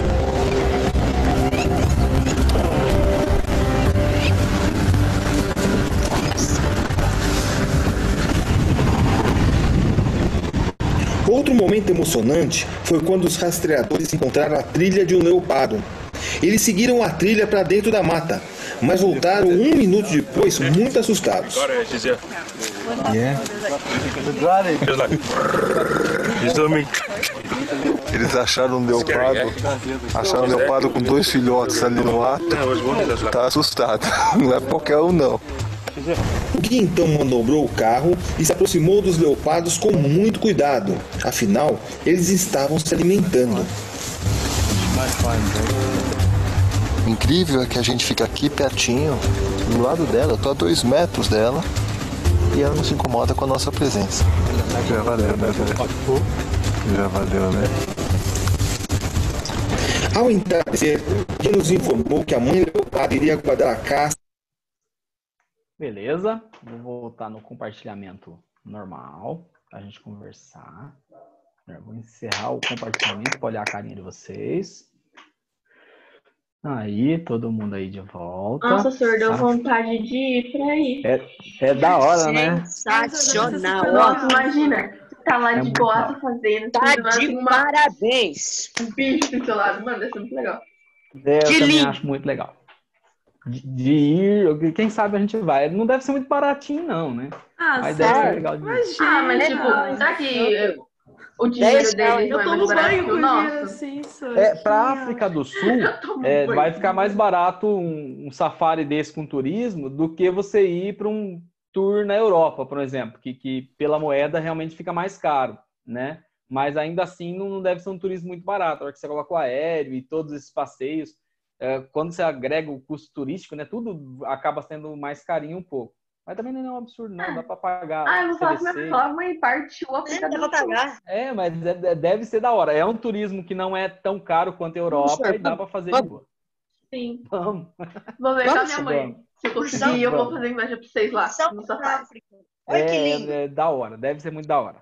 Outro momento emocionante foi quando os rastreadores encontraram a trilha de um leopardo. Eles seguiram a trilha para dentro da mata, mas voltaram 1 minuto depois muito assustados. Eles acharam um leopardo com 2 filhotes ali no mato. Tá assustado. Não é qualquer um, não. O guia então manobrou o carro e se aproximou dos leopardos com muito cuidado. Afinal, eles estavam se alimentando. O incrível é que a gente fica aqui pertinho, do lado dela, eu tô a 2 metros dela, e ela não se incomoda com a nossa presença. Já valeu, né? Já valeu, né? Ao entardecer, o guia nos informou que a mãe leopardo iria guardar a caça. Beleza, vou voltar no compartilhamento normal para a gente conversar. Eu vou encerrar o compartilhamento para olhar a carinha de vocês. Aí, todo mundo aí de volta. Nossa, senhor, deu vontade de ir pra aí. É da hora, né? Sensacional. Nossa, imagina. Tá lá de muito boa fazendo. Tá tudo, assim, de parabéns. um bicho do seu lado. Mano, deve ser muito legal. Eu Que também lindo. acho muito legal. De ir, quem sabe a gente vai. Não deve ser muito baratinho, não, né? Mas deve ser sério? legal de ir. Imagina. Mas tipo, será que o dinheiro 10 reais. deles não Eu é mais tomo barato banho que com o dinheiro nosso? assim, só. Para África do Sul, vai ficar mais barato um safari desse com turismo do que você ir para um tour na Europa, por exemplo, que pela moeda realmente fica mais caro, né? Mas ainda assim não deve ser um turismo muito barato. A hora que você coloca o aéreo e todos esses passeios, quando você agrega o custo turístico, né? Tudo acaba sendo mais carinho um pouco. Mas também não é um absurdo, não. Dá para pagar. Eu vou falar com minha pessoa, mãe, partiu a África do Dá pra Sul. pagar. Mas deve ser da hora. É um turismo que não é tão caro quanto a Europa e dá para fazer de boa. Sim. Vamos. Vou ver com a Vamos, minha mãe. Se eu conseguir, eu vou fazer inveja pra vocês lá, São no safari. África. Olha que lindo. É da hora. Deve ser muito da hora.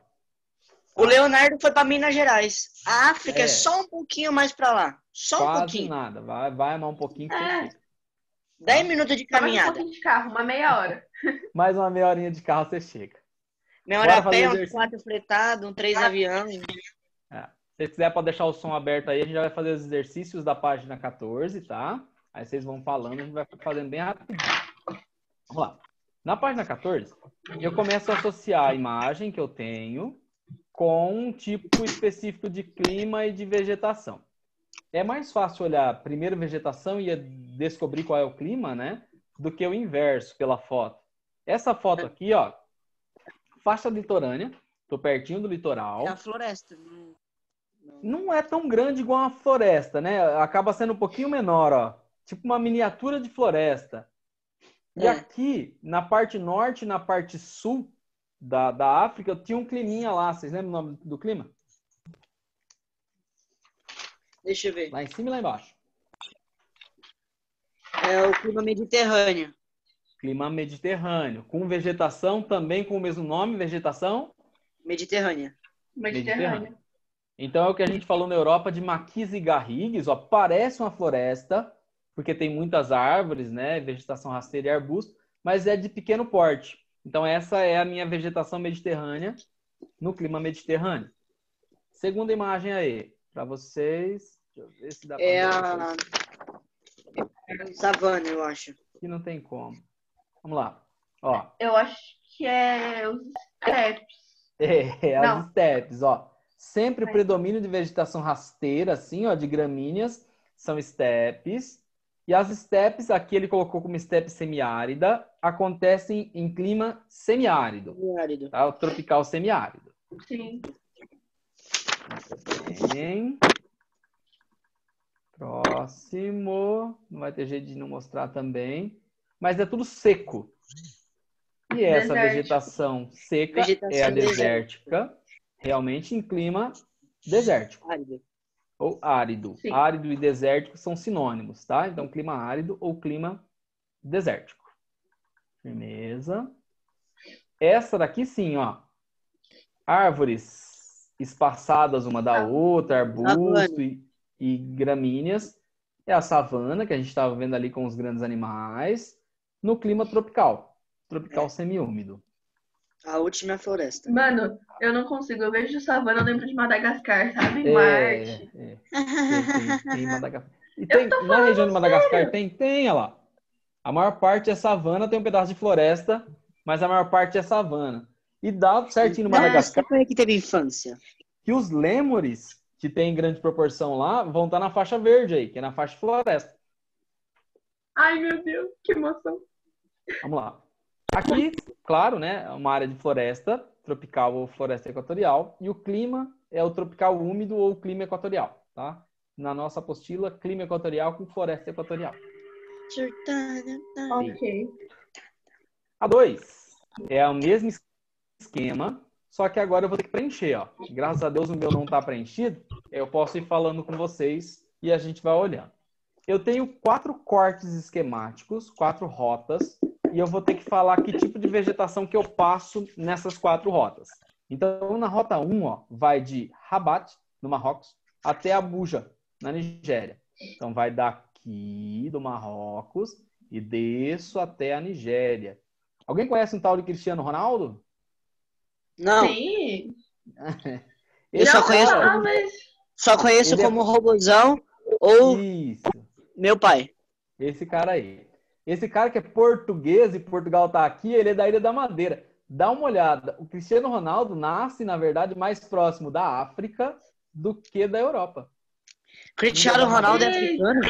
O Leonardo foi pra Minas Gerais. A África é É. só um pouquinho mais pra lá. Só um Quase pouquinho. nada. Vai amar um pouquinho que você chega. 10 minutos de Só mais um caminhada. pouquinho de carro, uma meia hora. Mais uma meia horinha de carro você chega. Meia hora Bora a fazer pé, um exercício. 4 fretado, um 3 avião. Se você quiser, pode deixar o som aberto aí. A gente já vai fazer os exercícios da página 14, tá? Aí vocês vão falando, a gente vai fazendo bem rapidinho. Vamos lá. Na página 14, eu começo a associar a imagem que eu tenho com um tipo específico de clima e de vegetação. É mais fácil olhar primeiro vegetação e descobrir qual é o clima, né? Do que o inverso pela foto. Essa foto aqui, ó, faixa litorânea, tô pertinho do litoral. É a floresta. Não é tão grande igual uma floresta, né? Acaba sendo um pouquinho menor, ó. Tipo uma miniatura de floresta. E aqui, na parte norte e na parte sul da África, tinha um climinha lá. Vocês lembram o nome do clima? Deixa eu ver. Lá em cima e lá embaixo. É o clima mediterrâneo. Clima mediterrâneo. Com vegetação também com o mesmo nome, vegetação? Mediterrânea. Mediterrâneo. Então é o que a gente falou na Europa de maquis e garrigues, ó, parece uma floresta, porque tem muitas árvores, né, vegetação rasteira e arbusto, mas é de pequeno porte. Então essa é a minha vegetação mediterrânea no clima mediterrâneo. Segunda imagem aí, para vocês. Deixa eu ver se dá para a savana, eu acho. Aqui não tem como. Vamos lá. Ó. Eu acho que é os estepes. As estepes, ó. Sempre o predomínio de vegetação rasteira, assim, ó, de gramíneas, são estepes. E as estepes, aqui ele colocou como estepe semiárida, acontecem em clima semiárido. Semiárido. Tá? O tropical semiárido. Sim. Bem. Próximo. Não vai ter jeito de não mostrar também. Mas é tudo seco. E essa vegetação seca é a desértica. Realmente em clima desértico. ou árido. Sim. Árido e desértico são sinônimos, tá? Então, clima árido ou clima desértico. Firmeza. Essa daqui sim, ó. Árvores espaçadas uma da outra, arbusto e gramíneas. É a savana, que a gente estava vendo ali com os grandes animais, no clima tropical. Tropical semiúmido. A última é a floresta. Mano, eu não consigo. Eu vejo savana, eu lembro de Madagascar, sabe? Marte. Tem Madagascar. E tem, na região de Madagascar tem, olha lá. A maior parte é savana, tem um pedaço de floresta, mas a maior parte é savana. E dá certinho no Madagascar. Como é que teve infância? Que os lêmures, que tem grande proporção lá, vão estar na faixa verde aí, que é na faixa floresta. Ai, meu Deus, que emoção. Vamos lá. Aqui, claro, né, é uma área de floresta, tropical ou floresta equatorial, e o clima é o tropical úmido ou clima equatorial, tá? Na nossa apostila, clima equatorial com floresta equatorial. Ok. A 2 é o mesmo esquema, só que agora eu vou ter que preencher, ó. Graças a Deus o meu não está preenchido, eu posso ir falando com vocês e a gente vai olhando. Eu tenho 4 cortes esquemáticos, 4 rotas, e eu vou ter que falar que tipo de vegetação que eu passo nessas 4 rotas. Então, na rota 1, ó, vai de Rabat, no Marrocos, até Abuja, na Nigéria. Então, vai daqui do Marrocos e desço até a Nigéria. Alguém conhece um tal de Cristiano Ronaldo? Não. Sim. Eu só conheço, só conheço como Robozão ou Isso. meu pai. Esse cara aí. Esse cara que é português e Portugal tá aqui, ele é da Ilha da Madeira. Dá uma olhada. O Cristiano Ronaldo nasce, na verdade, mais próximo da África do que da Europa. Cristiano Ronaldo é africano?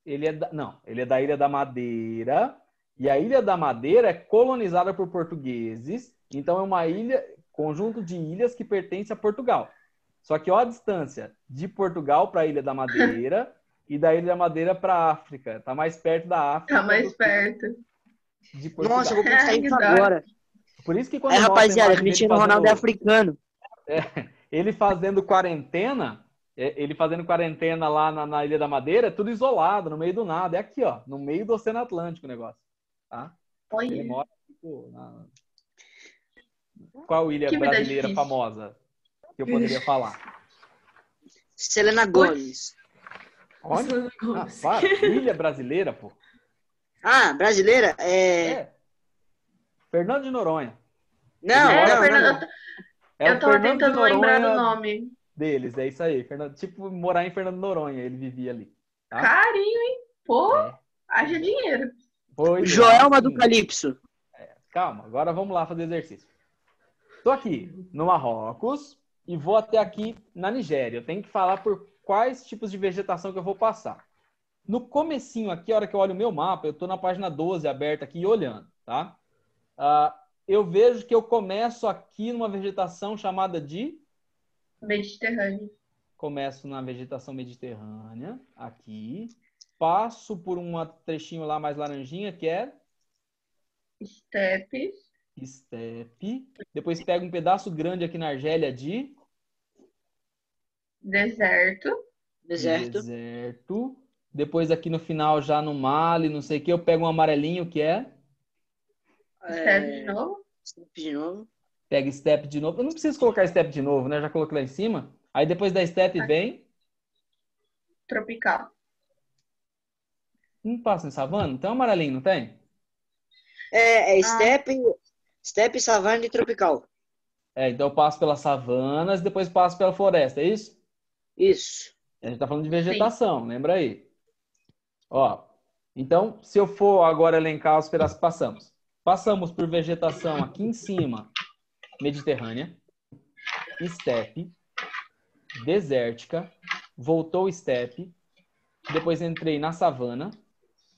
Ele é da Ilha da Madeira. E a Ilha da Madeira é colonizada por portugueses. Então é uma ilha, conjunto de ilhas que pertence a Portugal. Só que ó a distância de Portugal para a Ilha da Madeira e da Ilha da Madeira para a África. Tá mais perto da África. Tá mais perto. De Portugal. Nossa, eu vou pensar isso agora. Por isso que quando rapaziada, Cristiano Ronaldo é africano. Ele fazendo quarentena lá na Ilha da Madeira, é tudo isolado, no meio do nada. É aqui, ó, no meio do Oceano Atlântico o negócio. Tá? Ele mora tipo, Qual ilha brasileira famosa que eu poderia falar? Selena Gomez. Onde? Para. Ilha brasileira, pô. Ah, brasileira? Fernando de Noronha. Não, eu tava tentando lembrar do nome deles, é isso aí. Tipo, morar em Fernando de Noronha, ele vivia ali. Tá? Carinho, hein? Pô, haja dinheiro. Joelma do Calypso. Calma, agora vamos lá fazer exercício. Tô aqui no Marrocos e vou até aqui na Nigéria. Eu tenho que falar por quais tipos de vegetação que eu vou passar. No comecinho aqui, a hora que eu olho o meu mapa, eu tô na página 12 aberta aqui olhando, tá? Eu vejo que eu começo aqui numa vegetação chamada de... Mediterrâneo. Começo na vegetação mediterrânea, aqui. Passo por um trechinho lá mais laranjinha, que é... Estepe. Depois pego um pedaço grande aqui na Argélia de... Deserto. Depois aqui no final, já no Mali, não sei o que, eu pego um amarelinho, que é... Estepe de novo. Estepe de novo. Pega estepe de novo. Eu não preciso colocar estepe de novo, né? Já coloquei lá em cima. Aí depois da estepe vem... Tropical. Não passa em savana? Então é amarelinho, não tem? Estepe, savana e tropical. Então eu passo pelas savanas, depois passo pela floresta, é isso? Isso. A gente tá falando de vegetação, lembra aí? Ó, então, se eu for agora elencar os pedaços que passamos. Passamos por vegetação aqui em cima, mediterrânea, estepe, desértica, voltou estepe, depois entrei na savana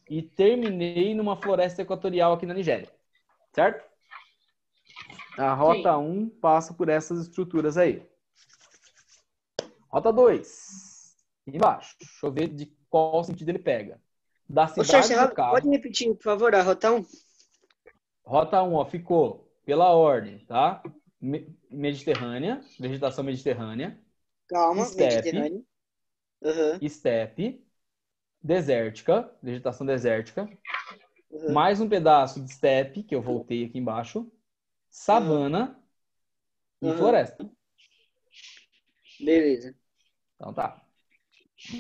e terminei numa floresta equatorial aqui na Nigéria. Certo? A rota 1 passa por essas estruturas aí. Rota 2. Embaixo. Deixa eu ver de qual sentido ele pega. Da cidade do carro. Pode repetir, por favor, a rota 1? Rota 1, ó, ficou pela ordem, tá? Mediterrânea, vegetação mediterrânea. Calma, estepe, mediterrânea. estepe, desértica, vegetação desértica, mais um pedaço de estepe, que eu voltei aqui embaixo, savana e floresta. Beleza. Então tá.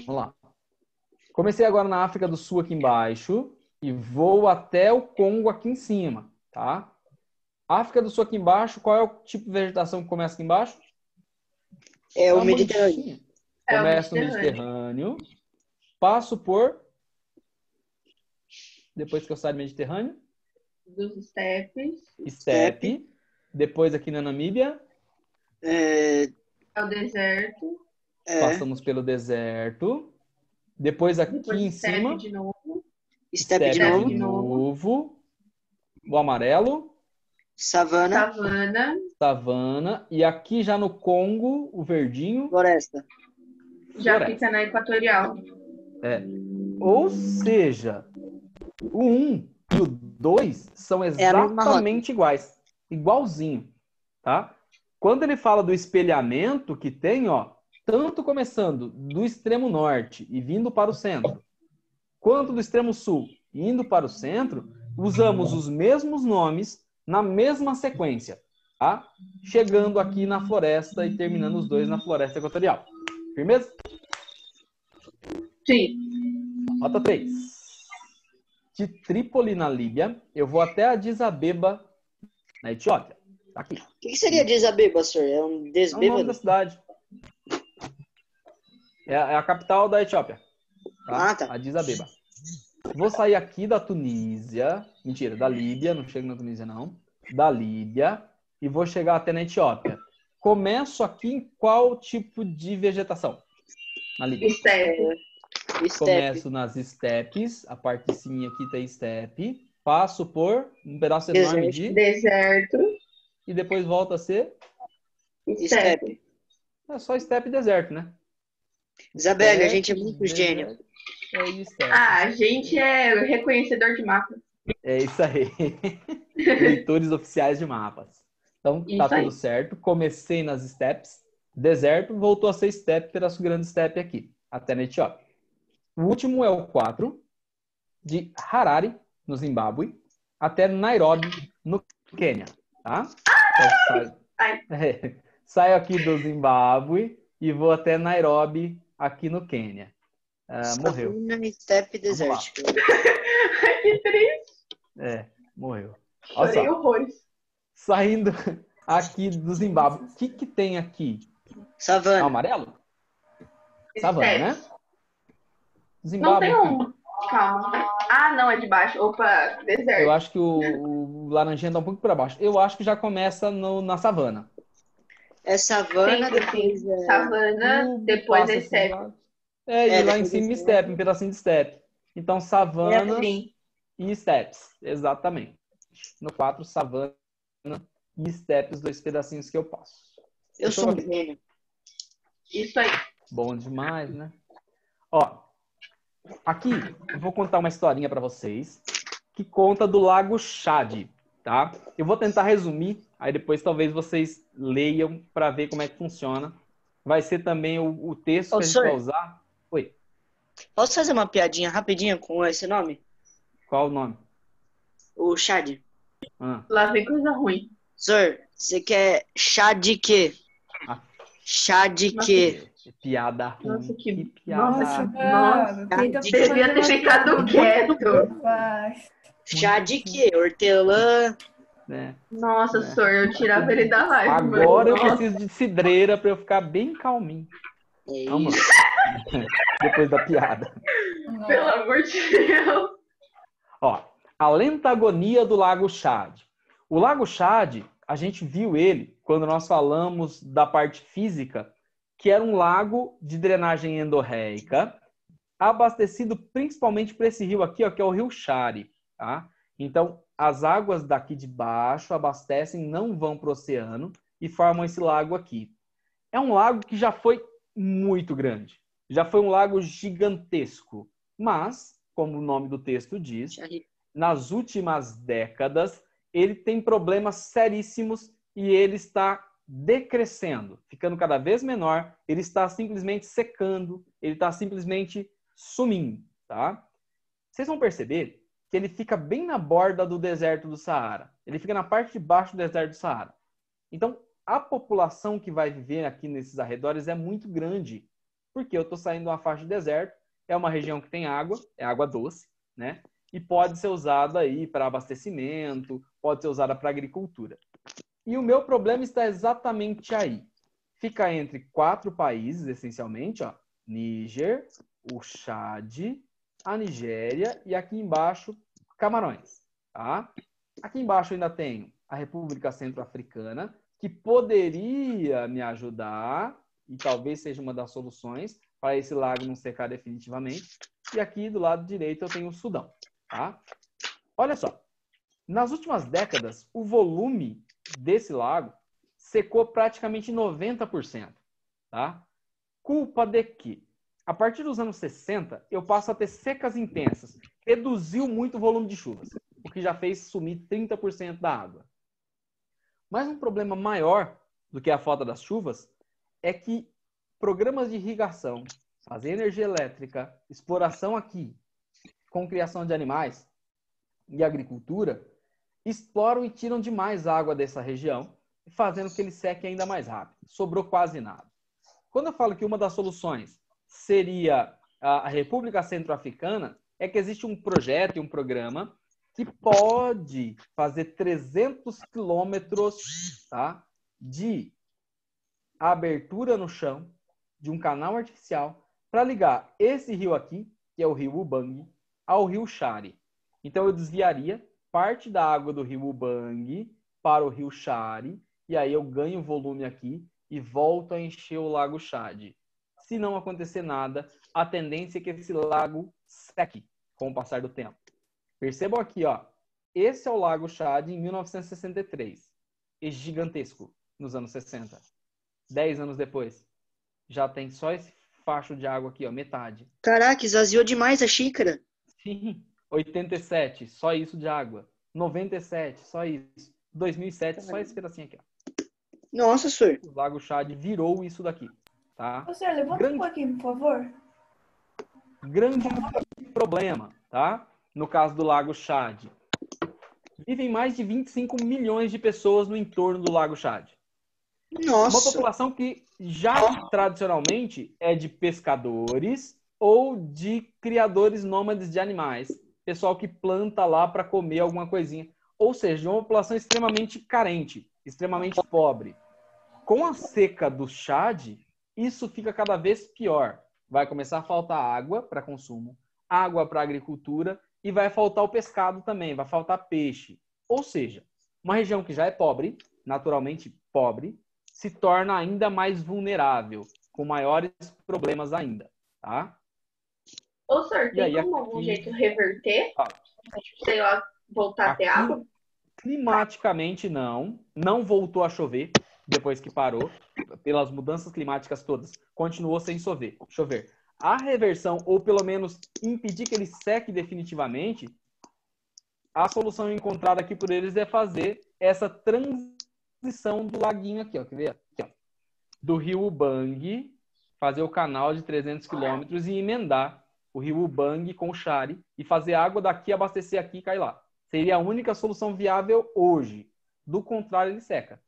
Vamos lá. Comecei agora na África do Sul aqui embaixo e vou até o Congo aqui em cima, tá? África do Sul aqui embaixo, qual é o tipo de vegetação que começa aqui embaixo? É o Mediterrâneo. Começa no Mediterrâneo. Passo por... Depois que eu saio do Mediterrâneo? Dos estepes. Estepe. Depois aqui na Namíbia. É o deserto. Passamos pelo deserto. Depois aqui Depois em cima. De novo. Estepe de novo. O amarelo. Savana. Savana. E aqui já no Congo, o verdinho. Floresta. Já fica na equatorial. Ou seja, o 1 e o 2 são exatamente iguais. Igualzinho. Tá? Quando ele fala do espelhamento que tem, ó, tanto começando do extremo norte e vindo para o centro, quanto do extremo sul e indo para o centro, usamos os mesmos nomes na mesma sequência, tá? Chegando aqui na floresta e terminando os dois na floresta equatorial. Firmeza? Sim. Nota 3. De Trípoli, na Líbia, eu vou até Addis Abeba, na Etiópia. Tá aqui. O que seria Addis Abeba, senhor? É um desbêbado? É o nome da cidade. É a capital da Etiópia. Tá? Tá. Addis Abeba. Vou sair aqui da Tunísia. Mentira, da Líbia. Não chego na Tunísia, não. Da Líbia. E vou chegar até na Etiópia. Começo aqui em qual tipo de vegetação? Na Líbia. Estepe. Começo nas estepes. A parte de cima aqui tem estepe. Passo por um pedaço enorme de... Deserto. E depois volta a ser... Estepe. É só estepe e deserto, né? Isabelle, a gente é muito gênio. A gente é reconhecedor de mapas. É isso aí. Leitores oficiais de mapas. Então, tá tudo certo. Comecei nas steppes. Deserto, voltou a ser steppe, pedaço grande steppe aqui. Até na Etiópia. O último é o 4. De Harare, no Zimbábue, até Nairobi, no Quênia. Tá? Então, saio aqui do Zimbábue e vou até Nairobi, aqui no Quênia. Morreu. Estepe desértica. Que triste. Morreu. Olha só. Saindo aqui do Zimbábue. O que tem aqui? Savana. Amarelo? Savana, né? Zimbábue. Não tem um. Calma. Ah, não, é de baixo. Opa, deserto. Eu acho que o laranjinha tá um pouco para baixo. Eu acho que já começa na savana. É savana, depois savana, depois é estepe. E lá em cima estepe, um pedacinho de estepe. Então, savana e estepes. Exatamente. No 4, savana e estepes, 2 pedacinhos que eu passo. Eu sou um gênio. Isso aí. Bom demais, né? Ó, aqui eu vou contar uma historinha para vocês que conta do Lago Chad, tá? Eu vou tentar resumir, aí depois talvez vocês leiam para ver como é que funciona. Vai ser também o texto que a gente vai usar. Oi. Posso fazer uma piadinha rapidinha com esse nome? Qual o nome? O Chad. Lá vem coisa ruim. Senhor, você quer chá de quê? Chá de quê? Piada ruim. Nossa, que Nossa, piada. Devia ter ficado quieto. Chá de quê? Hortelã. Nossa, senhor, eu tirava ele da live. Agora eu preciso de cidreira para eu ficar bem calminho. Vamos lá. Depois da piada. Pelo amor de Deus. Ó, a lenta agonia do Lago Chad. O Lago Chad, a gente viu ele quando nós falamos da parte física, que era um lago de drenagem endorreica, abastecido principalmente por esse rio aqui, ó, que é o Rio Chari. Tá? Então, as águas daqui de baixo abastecem, não vão para o oceano e formam esse lago aqui. É um lago que já foi muito grande. Já foi um lago gigantesco. Mas, como o nome do texto diz, nas últimas décadas, ele tem problemas seríssimos e ele está decrescendo, ficando cada vez menor, ele está simplesmente secando, ele está simplesmente sumindo, tá? Vocês vão perceber que ele fica bem na borda do deserto do Saara. Ele fica na parte de baixo do deserto do Saara. Então, a população que vai viver aqui nesses arredores é muito grande, porque eu estou saindo de uma faixa de deserto, é uma região que tem água, é água doce, né? E pode ser usada aí para abastecimento, pode ser usada para agricultura. E o meu problema está exatamente aí. Fica entre 4 países, essencialmente, ó, Níger, o Chad, a Nigéria e aqui embaixo, Camarões. Tá? Aqui embaixo eu ainda tenho a República Centro-Africana, que poderia me ajudar e talvez seja uma das soluções para esse lago não secar definitivamente. E aqui do lado direito eu tenho o Sudão. Tá? Olha só, nas últimas décadas, o volume desse lago secou praticamente 90%. Tá? Culpa de quê? A partir dos anos 60, eu passo a ter secas intensas. Reduziu muito o volume de chuvas, o que já fez sumir 30% da água. Mas um problema maior do que a falta das chuvas é que programas de irrigação, fazer energia elétrica, exploração aqui, com criação de animais e agricultura, exploram e tiram demais água dessa região, fazendo que ele seque ainda mais rápido. Sobrou quase nada. Quando eu falo que uma das soluções seria a República Centro-Africana, é que existe um projeto e um programa que pode fazer 300 quilômetros, tá, de abertura no chão de um canal artificial para ligar esse rio aqui, que é o rio Ubangi, ao rio Chari. Então eu desviaria parte da água do rio Ubangi para o rio Chari, e aí eu ganho volume aqui e volto a encher o lago Chad. Se não acontecer nada, a tendência é que esse lago seque com o passar do tempo. Percebam aqui, ó. Esse é o lago Chad em 1963. E gigantesco nos anos 60. 10 anos depois, já tem só esse facho de água aqui, ó, metade. Caraca, esvaziou demais a xícara. Sim, 87, só isso de água. 97, só isso. 2007, só esse pedacinho aqui, ó. Nossa, senhor. O lago Chad virou isso daqui, tá? Ô, senhor, levanta um pouquinho, por favor. Grande problema, tá? No caso do lago Chad. Vivem mais de 25 milhões de pessoas no entorno do lago Chad. Nossa. Uma população que já tradicionalmente é de pescadores ou de criadores nômades de animais. Pessoal que planta lá para comer alguma coisinha. Ou seja, uma população extremamente carente, extremamente pobre. Com a seca do Chad, isso fica cada vez pior. Vai começar a faltar água para consumo, água para agricultura e vai faltar o pescado também, vai faltar peixe. Ou seja, uma região que já é pobre, naturalmente pobre, se torna ainda mais vulnerável, com maiores problemas ainda, tá? Ô, senhor, tem aí, como algum jeito reverter? Tipo, sei lá, voltar a ter aqui, água? climaticamente não voltou a chover depois que parou, pelas mudanças climáticas todas, continuou sem chover. A reversão, ou pelo menos impedir que ele seque definitivamente, a solução encontrada aqui por eles é fazer essa transição do laguinho aqui, ó, quer ver? Aqui, ó, do rio Ubangi, fazer o canal de 300 quilômetros e emendar o rio Ubangi com o Chari e fazer água daqui, abastecer aqui e cair lá. Seria a única solução viável hoje. Do contrário, ele seca.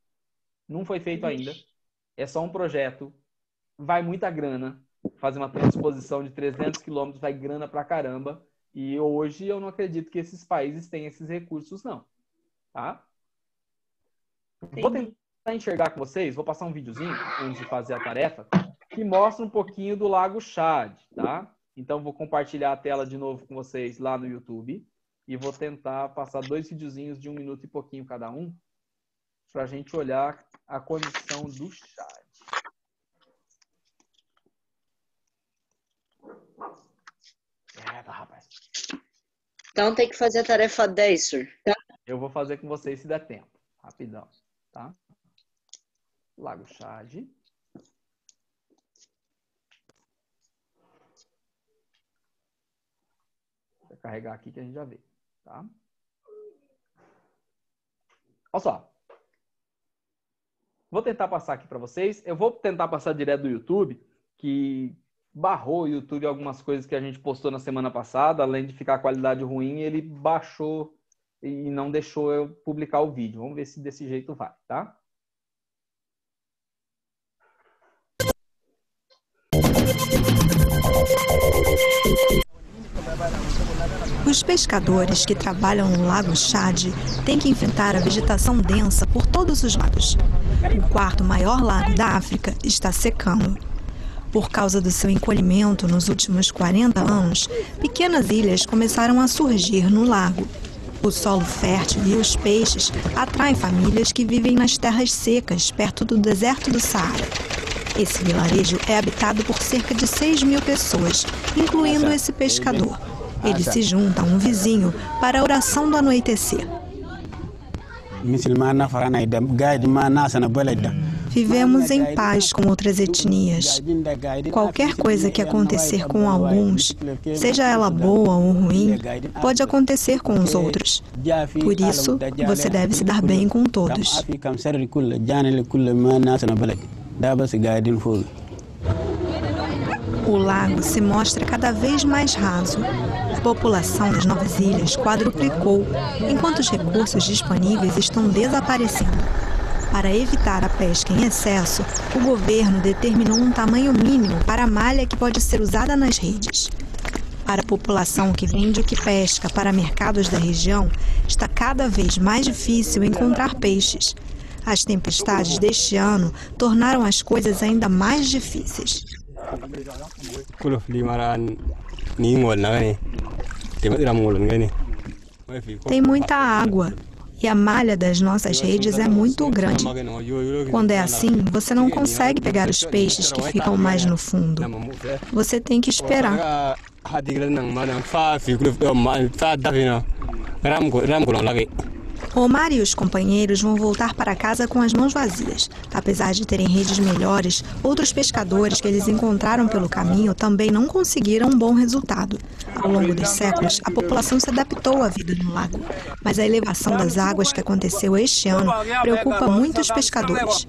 Não foi feito ainda. É só um projeto. Vai muita grana. Fazer uma transposição de 300 quilômetros vai grana pra caramba. E hoje eu não acredito que esses países tenham esses recursos, não. Tá? Vou tentar enxergar com vocês. Vou passar um videozinho antes de fazer a tarefa que mostra um pouquinho do Lago Chad, tá? Então vou compartilhar a tela de novo com vocês lá no YouTube. E vou tentar passar 2 videozinhos de 1 minuto e pouquinho cada um para a gente olhar a condição do Chad. Rapaz. Então tem que fazer a tarefa 10, senhor. Eu vou fazer com vocês se der tempo. Rapidão, tá? Lago Chad. Vou carregar aqui que a gente já vê. Tá? Olha só. Vou tentar passar aqui para vocês. Eu vou tentar passar direto do YouTube, que barrou o YouTube algumas coisas que a gente postou na semana passada. Além de ficar a qualidade ruim, ele baixou e não deixou eu publicar o vídeo. Vamos ver se desse jeito vai, tá? Os pescadores que trabalham no Lago Chad têm que enfrentar a vegetação densa por todos os lados. O quarto maior lago da África está secando. Por causa do seu encolhimento nos últimos 40 anos, pequenas ilhas começaram a surgir no lago. O solo fértil e os peixes atraem famílias que vivem nas terras secas, perto do deserto do Saara. Esse vilarejo é habitado por cerca de 6.000 pessoas, incluindo esse pescador. Ele se junta a um vizinho para a oração do anoitecer. Vivemos em paz com outras etnias. Qualquer coisa que acontecer com alguns, seja ela boa ou ruim, pode acontecer com os outros. Por isso, você deve se dar bem com todos. O lago se mostra cada vez mais raso. A população das novas ilhas quadruplicou, enquanto os recursos disponíveis estão desaparecendo. Para evitar a pesca em excesso, o governo determinou um tamanho mínimo para a malha que pode ser usada nas redes. Para a população que vende o que pesca para mercados da região, está cada vez mais difícil encontrar peixes. As tempestades deste ano tornaram as coisas ainda mais difíceis. Tem muita água e a malha das nossas redes é muito grande. Quando é assim, você não consegue pegar os peixes que ficam mais no fundo. Você tem que esperar. Omar e os companheiros vão voltar para casa com as mãos vazias. Apesar de terem redes melhores, outros pescadores que eles encontraram pelo caminho também não conseguiram um bom resultado. Ao longo dos séculos, a população se adaptou à vida no lago, mas a elevação das águas que aconteceu este ano preocupa muito os pescadores.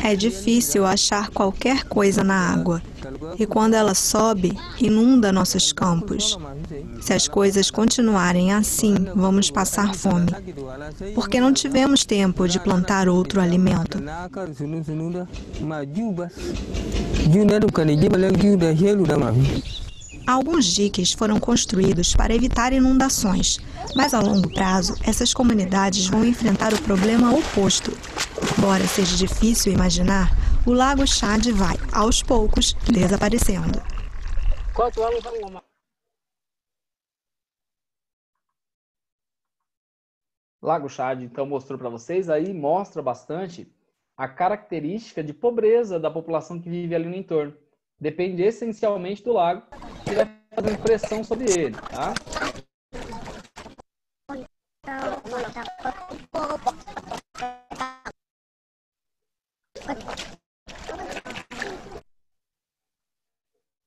É difícil achar qualquer coisa na água. E quando ela sobe, inunda nossos campos. Se as coisas continuarem assim, vamos passar fome. Porque não tivemos tempo de plantar outro alimento. Alguns diques foram construídos para evitar inundações, mas a longo prazo, essas comunidades vão enfrentar o problema oposto. Embora seja difícil imaginar, o Lago Chad vai, aos poucos, desaparecendo. Lago Chad, então, mostrou para vocês, aí mostra bastante a característica de pobreza da população que vive ali no entorno. Depende essencialmente do lago, que vai fazendo pressão sobre ele, tá?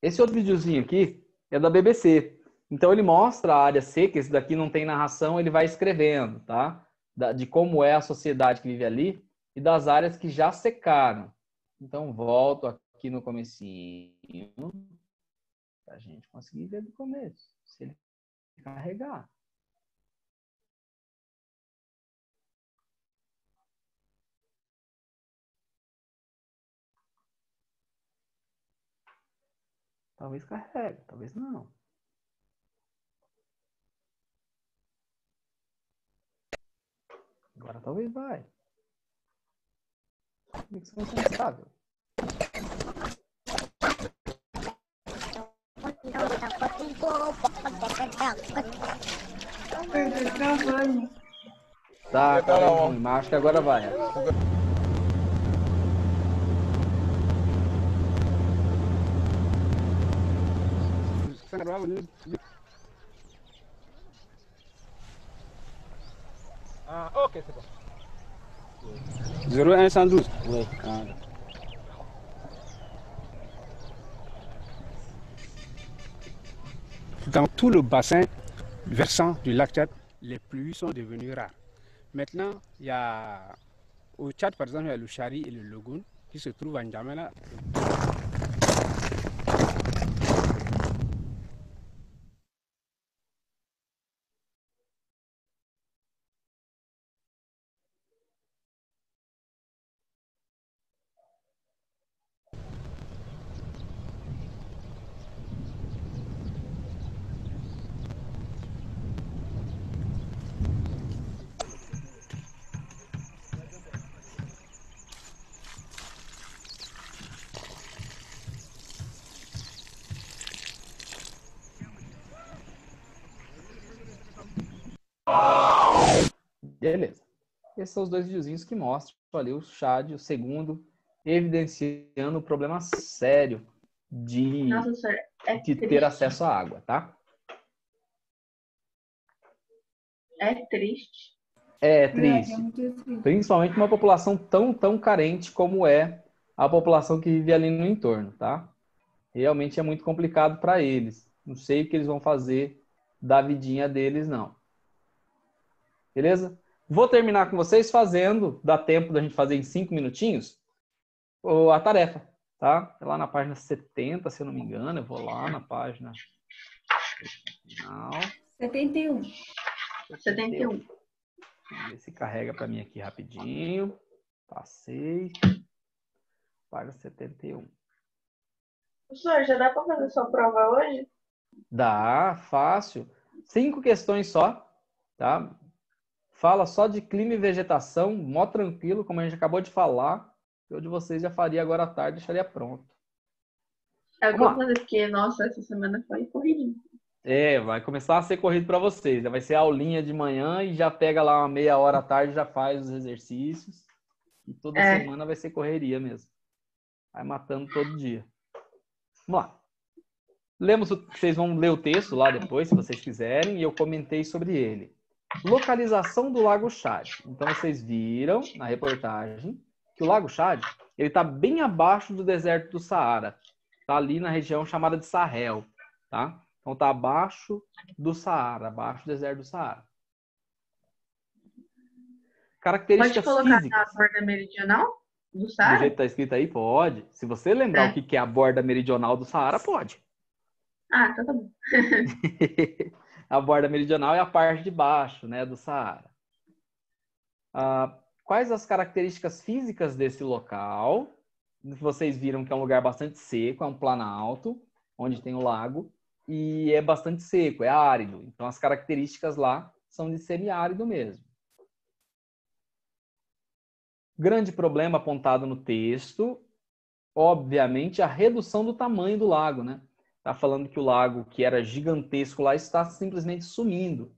Esse outro videozinho aqui é da BBC. Então ele mostra a área seca, esse daqui não tem narração, ele vai escrevendo, tá? De como é a sociedade que vive ali e das áreas que já secaram. Então volto aqui no comecinho para a gente conseguir ver do começo, se ele carregar. Talvez carregue, talvez não. Agora talvez vai. Conexão instável. Tá, ruim, mas acho que agora vai. Ah, ok, c'est bon. 0112. Oui. Dans tout le bassin versant du lac Tchad, les pluies sont devenues rares. Maintenant, il y a au Tchad, par exemple, il y a le Chari et le Logone qui se trouvent à N'Djamena. Beleza. Esses são os dois videozinhos que mostram ali o Chad, o segundo, evidenciando o problema sério de ter acesso à água, tá? É triste. É triste. Principalmente uma população tão carente como é a população que vive ali no entorno, tá? Realmente é muito complicado para eles. Não sei o que eles vão fazer da vidinha deles, não. Beleza? Vou terminar com vocês fazendo, dá tempo da gente fazer em 5 minutinhos, a tarefa, tá? É lá na página 70, se eu não me engano. Eu vou lá na página final. 71. 71. Vamos ver se carrega para mim aqui rapidinho. Passei. Página 71. Professor, já dá para fazer sua prova hoje? Dá, fácil. 5 questões só, tá? Fala só de clima e vegetação, mó tranquilo, como a gente acabou de falar. Eu de vocês já faria agora à tarde, deixaria pronto. Eu vou fazer porque, nossa, essa semana foi corridinho. É, vai começar a ser corrido para vocês. Vai ser aulinha de manhã e já pega lá uma meia hora à tarde, já faz os exercícios. E toda semana vai ser correria mesmo. Vai matando todo dia. Vamos lá. Vocês vão ler o texto lá depois, se vocês quiserem, e eu comentei sobre ele. Localização do Lago Chad. Então, vocês viram na reportagem que o Lago Chad ele está bem abaixo do deserto do Saara. Está ali na região chamada de Sahel. Tá? Então, está abaixo do Saara, abaixo do deserto do Saara. Características pode colocar físicas. A borda meridional do Saara? Do jeito que está escrito aí, pode. Se você lembrar o que é a borda meridional do Saara, pode. Ah, então tá bom. A borda meridional é a parte de baixo, né, do Saara. Quais as características físicas desse local? Vocês viram que é um lugar bastante seco, é um planalto, onde tem o lago, e é bastante seco, é árido. Então, as características lá são de semiárido mesmo. Grande problema apontado no texto, obviamente, a redução do tamanho do lago, né? Está falando que o lago, que era gigantesco lá, está simplesmente sumindo.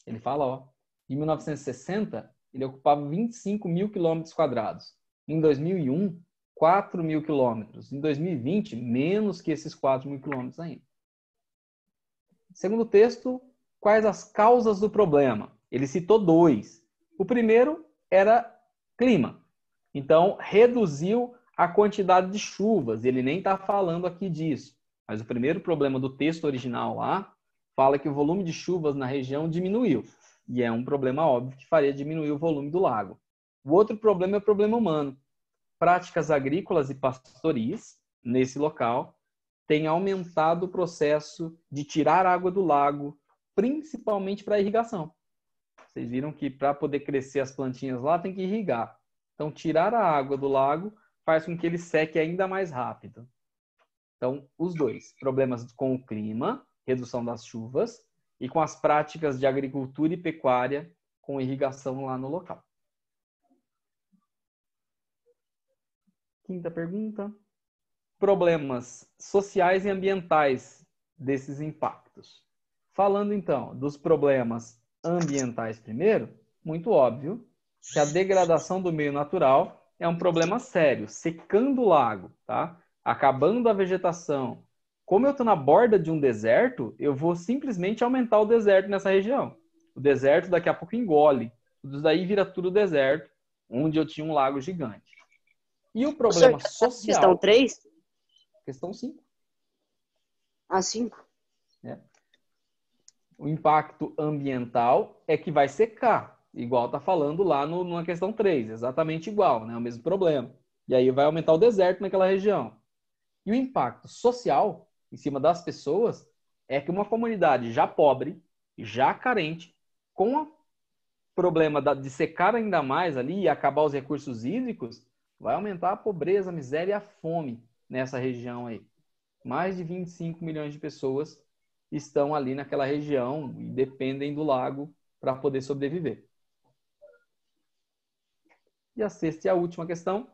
Ele fala, ó, em 1960, ele ocupava 25 mil quilômetros quadrados. Em 2001, 4 mil quilômetros. Em 2020, menos que esses 4 mil quilômetros ainda. Segundo o texto, quais as causas do problema? Ele citou 2. O primeiro era clima. Então, reduziu a quantidade de chuvas. Ele nem está falando aqui disso. Mas o primeiro problema do texto original lá fala que o volume de chuvas na região diminuiu. E é um problema óbvio que faria diminuir o volume do lago. O outro problema é o problema humano. Práticas agrícolas e pastoris nesse local têm aumentado o processo de tirar água do lago, principalmente para irrigação. Vocês viram que para poder crescer as plantinhas lá tem que irrigar. Então, tirar a água do lago faz com que ele seque ainda mais rápido. Então, os dois, problemas com o clima, redução das chuvas, e com as práticas de agricultura e pecuária com irrigação lá no local. Quinta pergunta. Problemas sociais e ambientais desses impactos. Falando, então, dos problemas ambientais primeiro, muito óbvio que a degradação do meio natural é um problema sério, secando o lago, tá? Acabando a vegetação. Como eu estou na borda de um deserto, eu vou simplesmente aumentar o deserto nessa região. O deserto daqui a pouco engole. Tudo daí vira tudo deserto, onde eu tinha um lago gigante. E o problema social... Questão 3? Questão 5. Ah, 5. É. O impacto ambiental é que vai secar. igual tá falando lá na questão 3, exatamente igual, né? O mesmo problema. E aí vai aumentar o deserto naquela região. E o impacto social em cima das pessoas é que uma comunidade já pobre, já carente, com o problema de secar ainda mais ali e acabar os recursos hídricos, vai aumentar a pobreza, a miséria e a fome nessa região aí. Mais de 25 milhões de pessoas estão ali naquela região e dependem do lago para poder sobreviver. E a sexta e a última questão.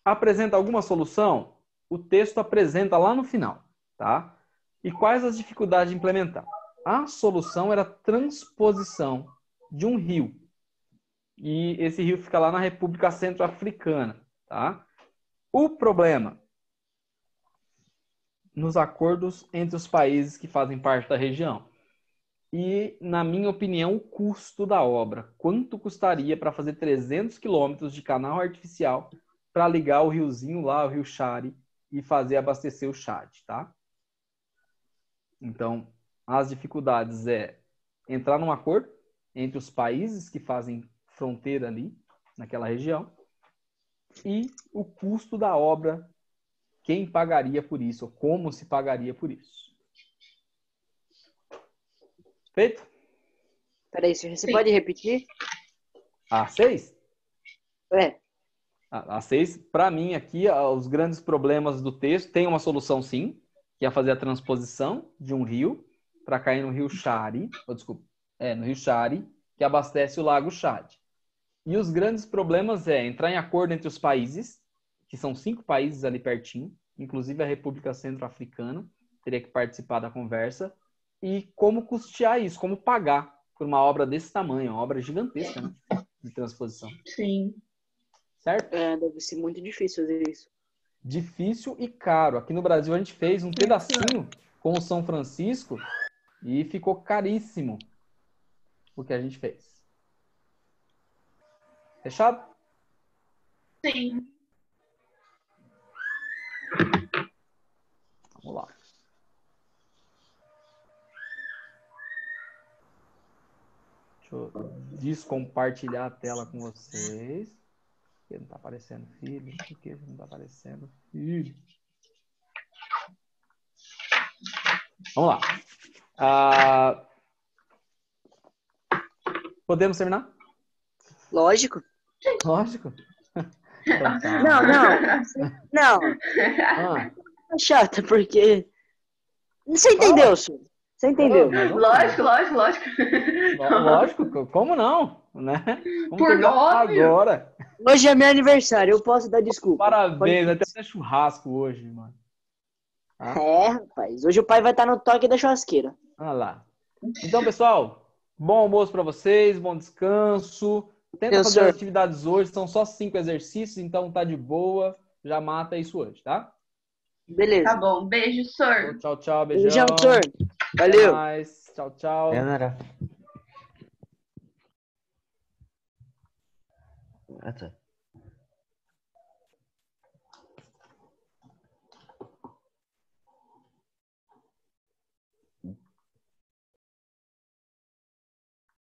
Apresenta alguma solução? O texto apresenta lá no final, tá? E quais as dificuldades de implementar? A solução era a transposição de um rio. E esse rio fica lá na República Centro-Africana, tá? O problema nos acordos entre os países que fazem parte da região. E, na minha opinião, o custo da obra. Quanto custaria para fazer 300 quilômetros de canal artificial para ligar o riozinho lá, o rio Chari, e fazer abastecer o Chad, tá? Então, as dificuldades é entrar num acordo entre os países que fazem fronteira ali, naquela região, e o custo da obra, quem pagaria por isso, ou como se pagaria por isso. Feito? Peraí, você pode repetir? A 6? É. A 6, para mim, aqui, os grandes problemas do texto, tem uma solução sim, que é fazer a transposição de um rio para cair no rio Chari, no rio Chari, que abastece o lago Chad. E os grandes problemas é entrar em acordo entre os países, que são 5 países ali pertinho, inclusive a República Centro-Africana, teria que participar da conversa, e como custear isso, como pagar por uma obra desse tamanho, uma obra gigantesca, né, de transposição. Sim. Certo? É, deve ser muito difícil fazer isso. Difícil e caro. Aqui no Brasil a gente fez um pedacinho com o São Francisco e ficou caríssimo o que a gente fez. Fechado? Sim. Vamos lá. Deixa eu descompartilhar a tela com vocês. Por que não está aparecendo filho? Por que não está aparecendo filho? Vamos lá. Podemos terminar? Lógico. Lógico. Então, tá. Não. É chata, porque... Você entendeu, senhor? Você entendeu? Lógico. Lógico, como não? Né? Vamos Por óbvio. Agora. Hoje é meu aniversário, eu posso dar desculpa. Parabéns, vai ter até churrasco hoje, mano. É, rapaz. Hoje o pai vai estar no toque da churrasqueira. Olha lá. Então, pessoal, bom almoço para vocês, bom descanso. Tenta fazer as atividades hoje, são só 5 exercícios, então tá de boa. Já mata isso hoje, tá? Beleza. Tá bom, beijo, senhor. Tchau, beijão. Beijão, senhor. Valeu. Até mais. Tchau. Tá.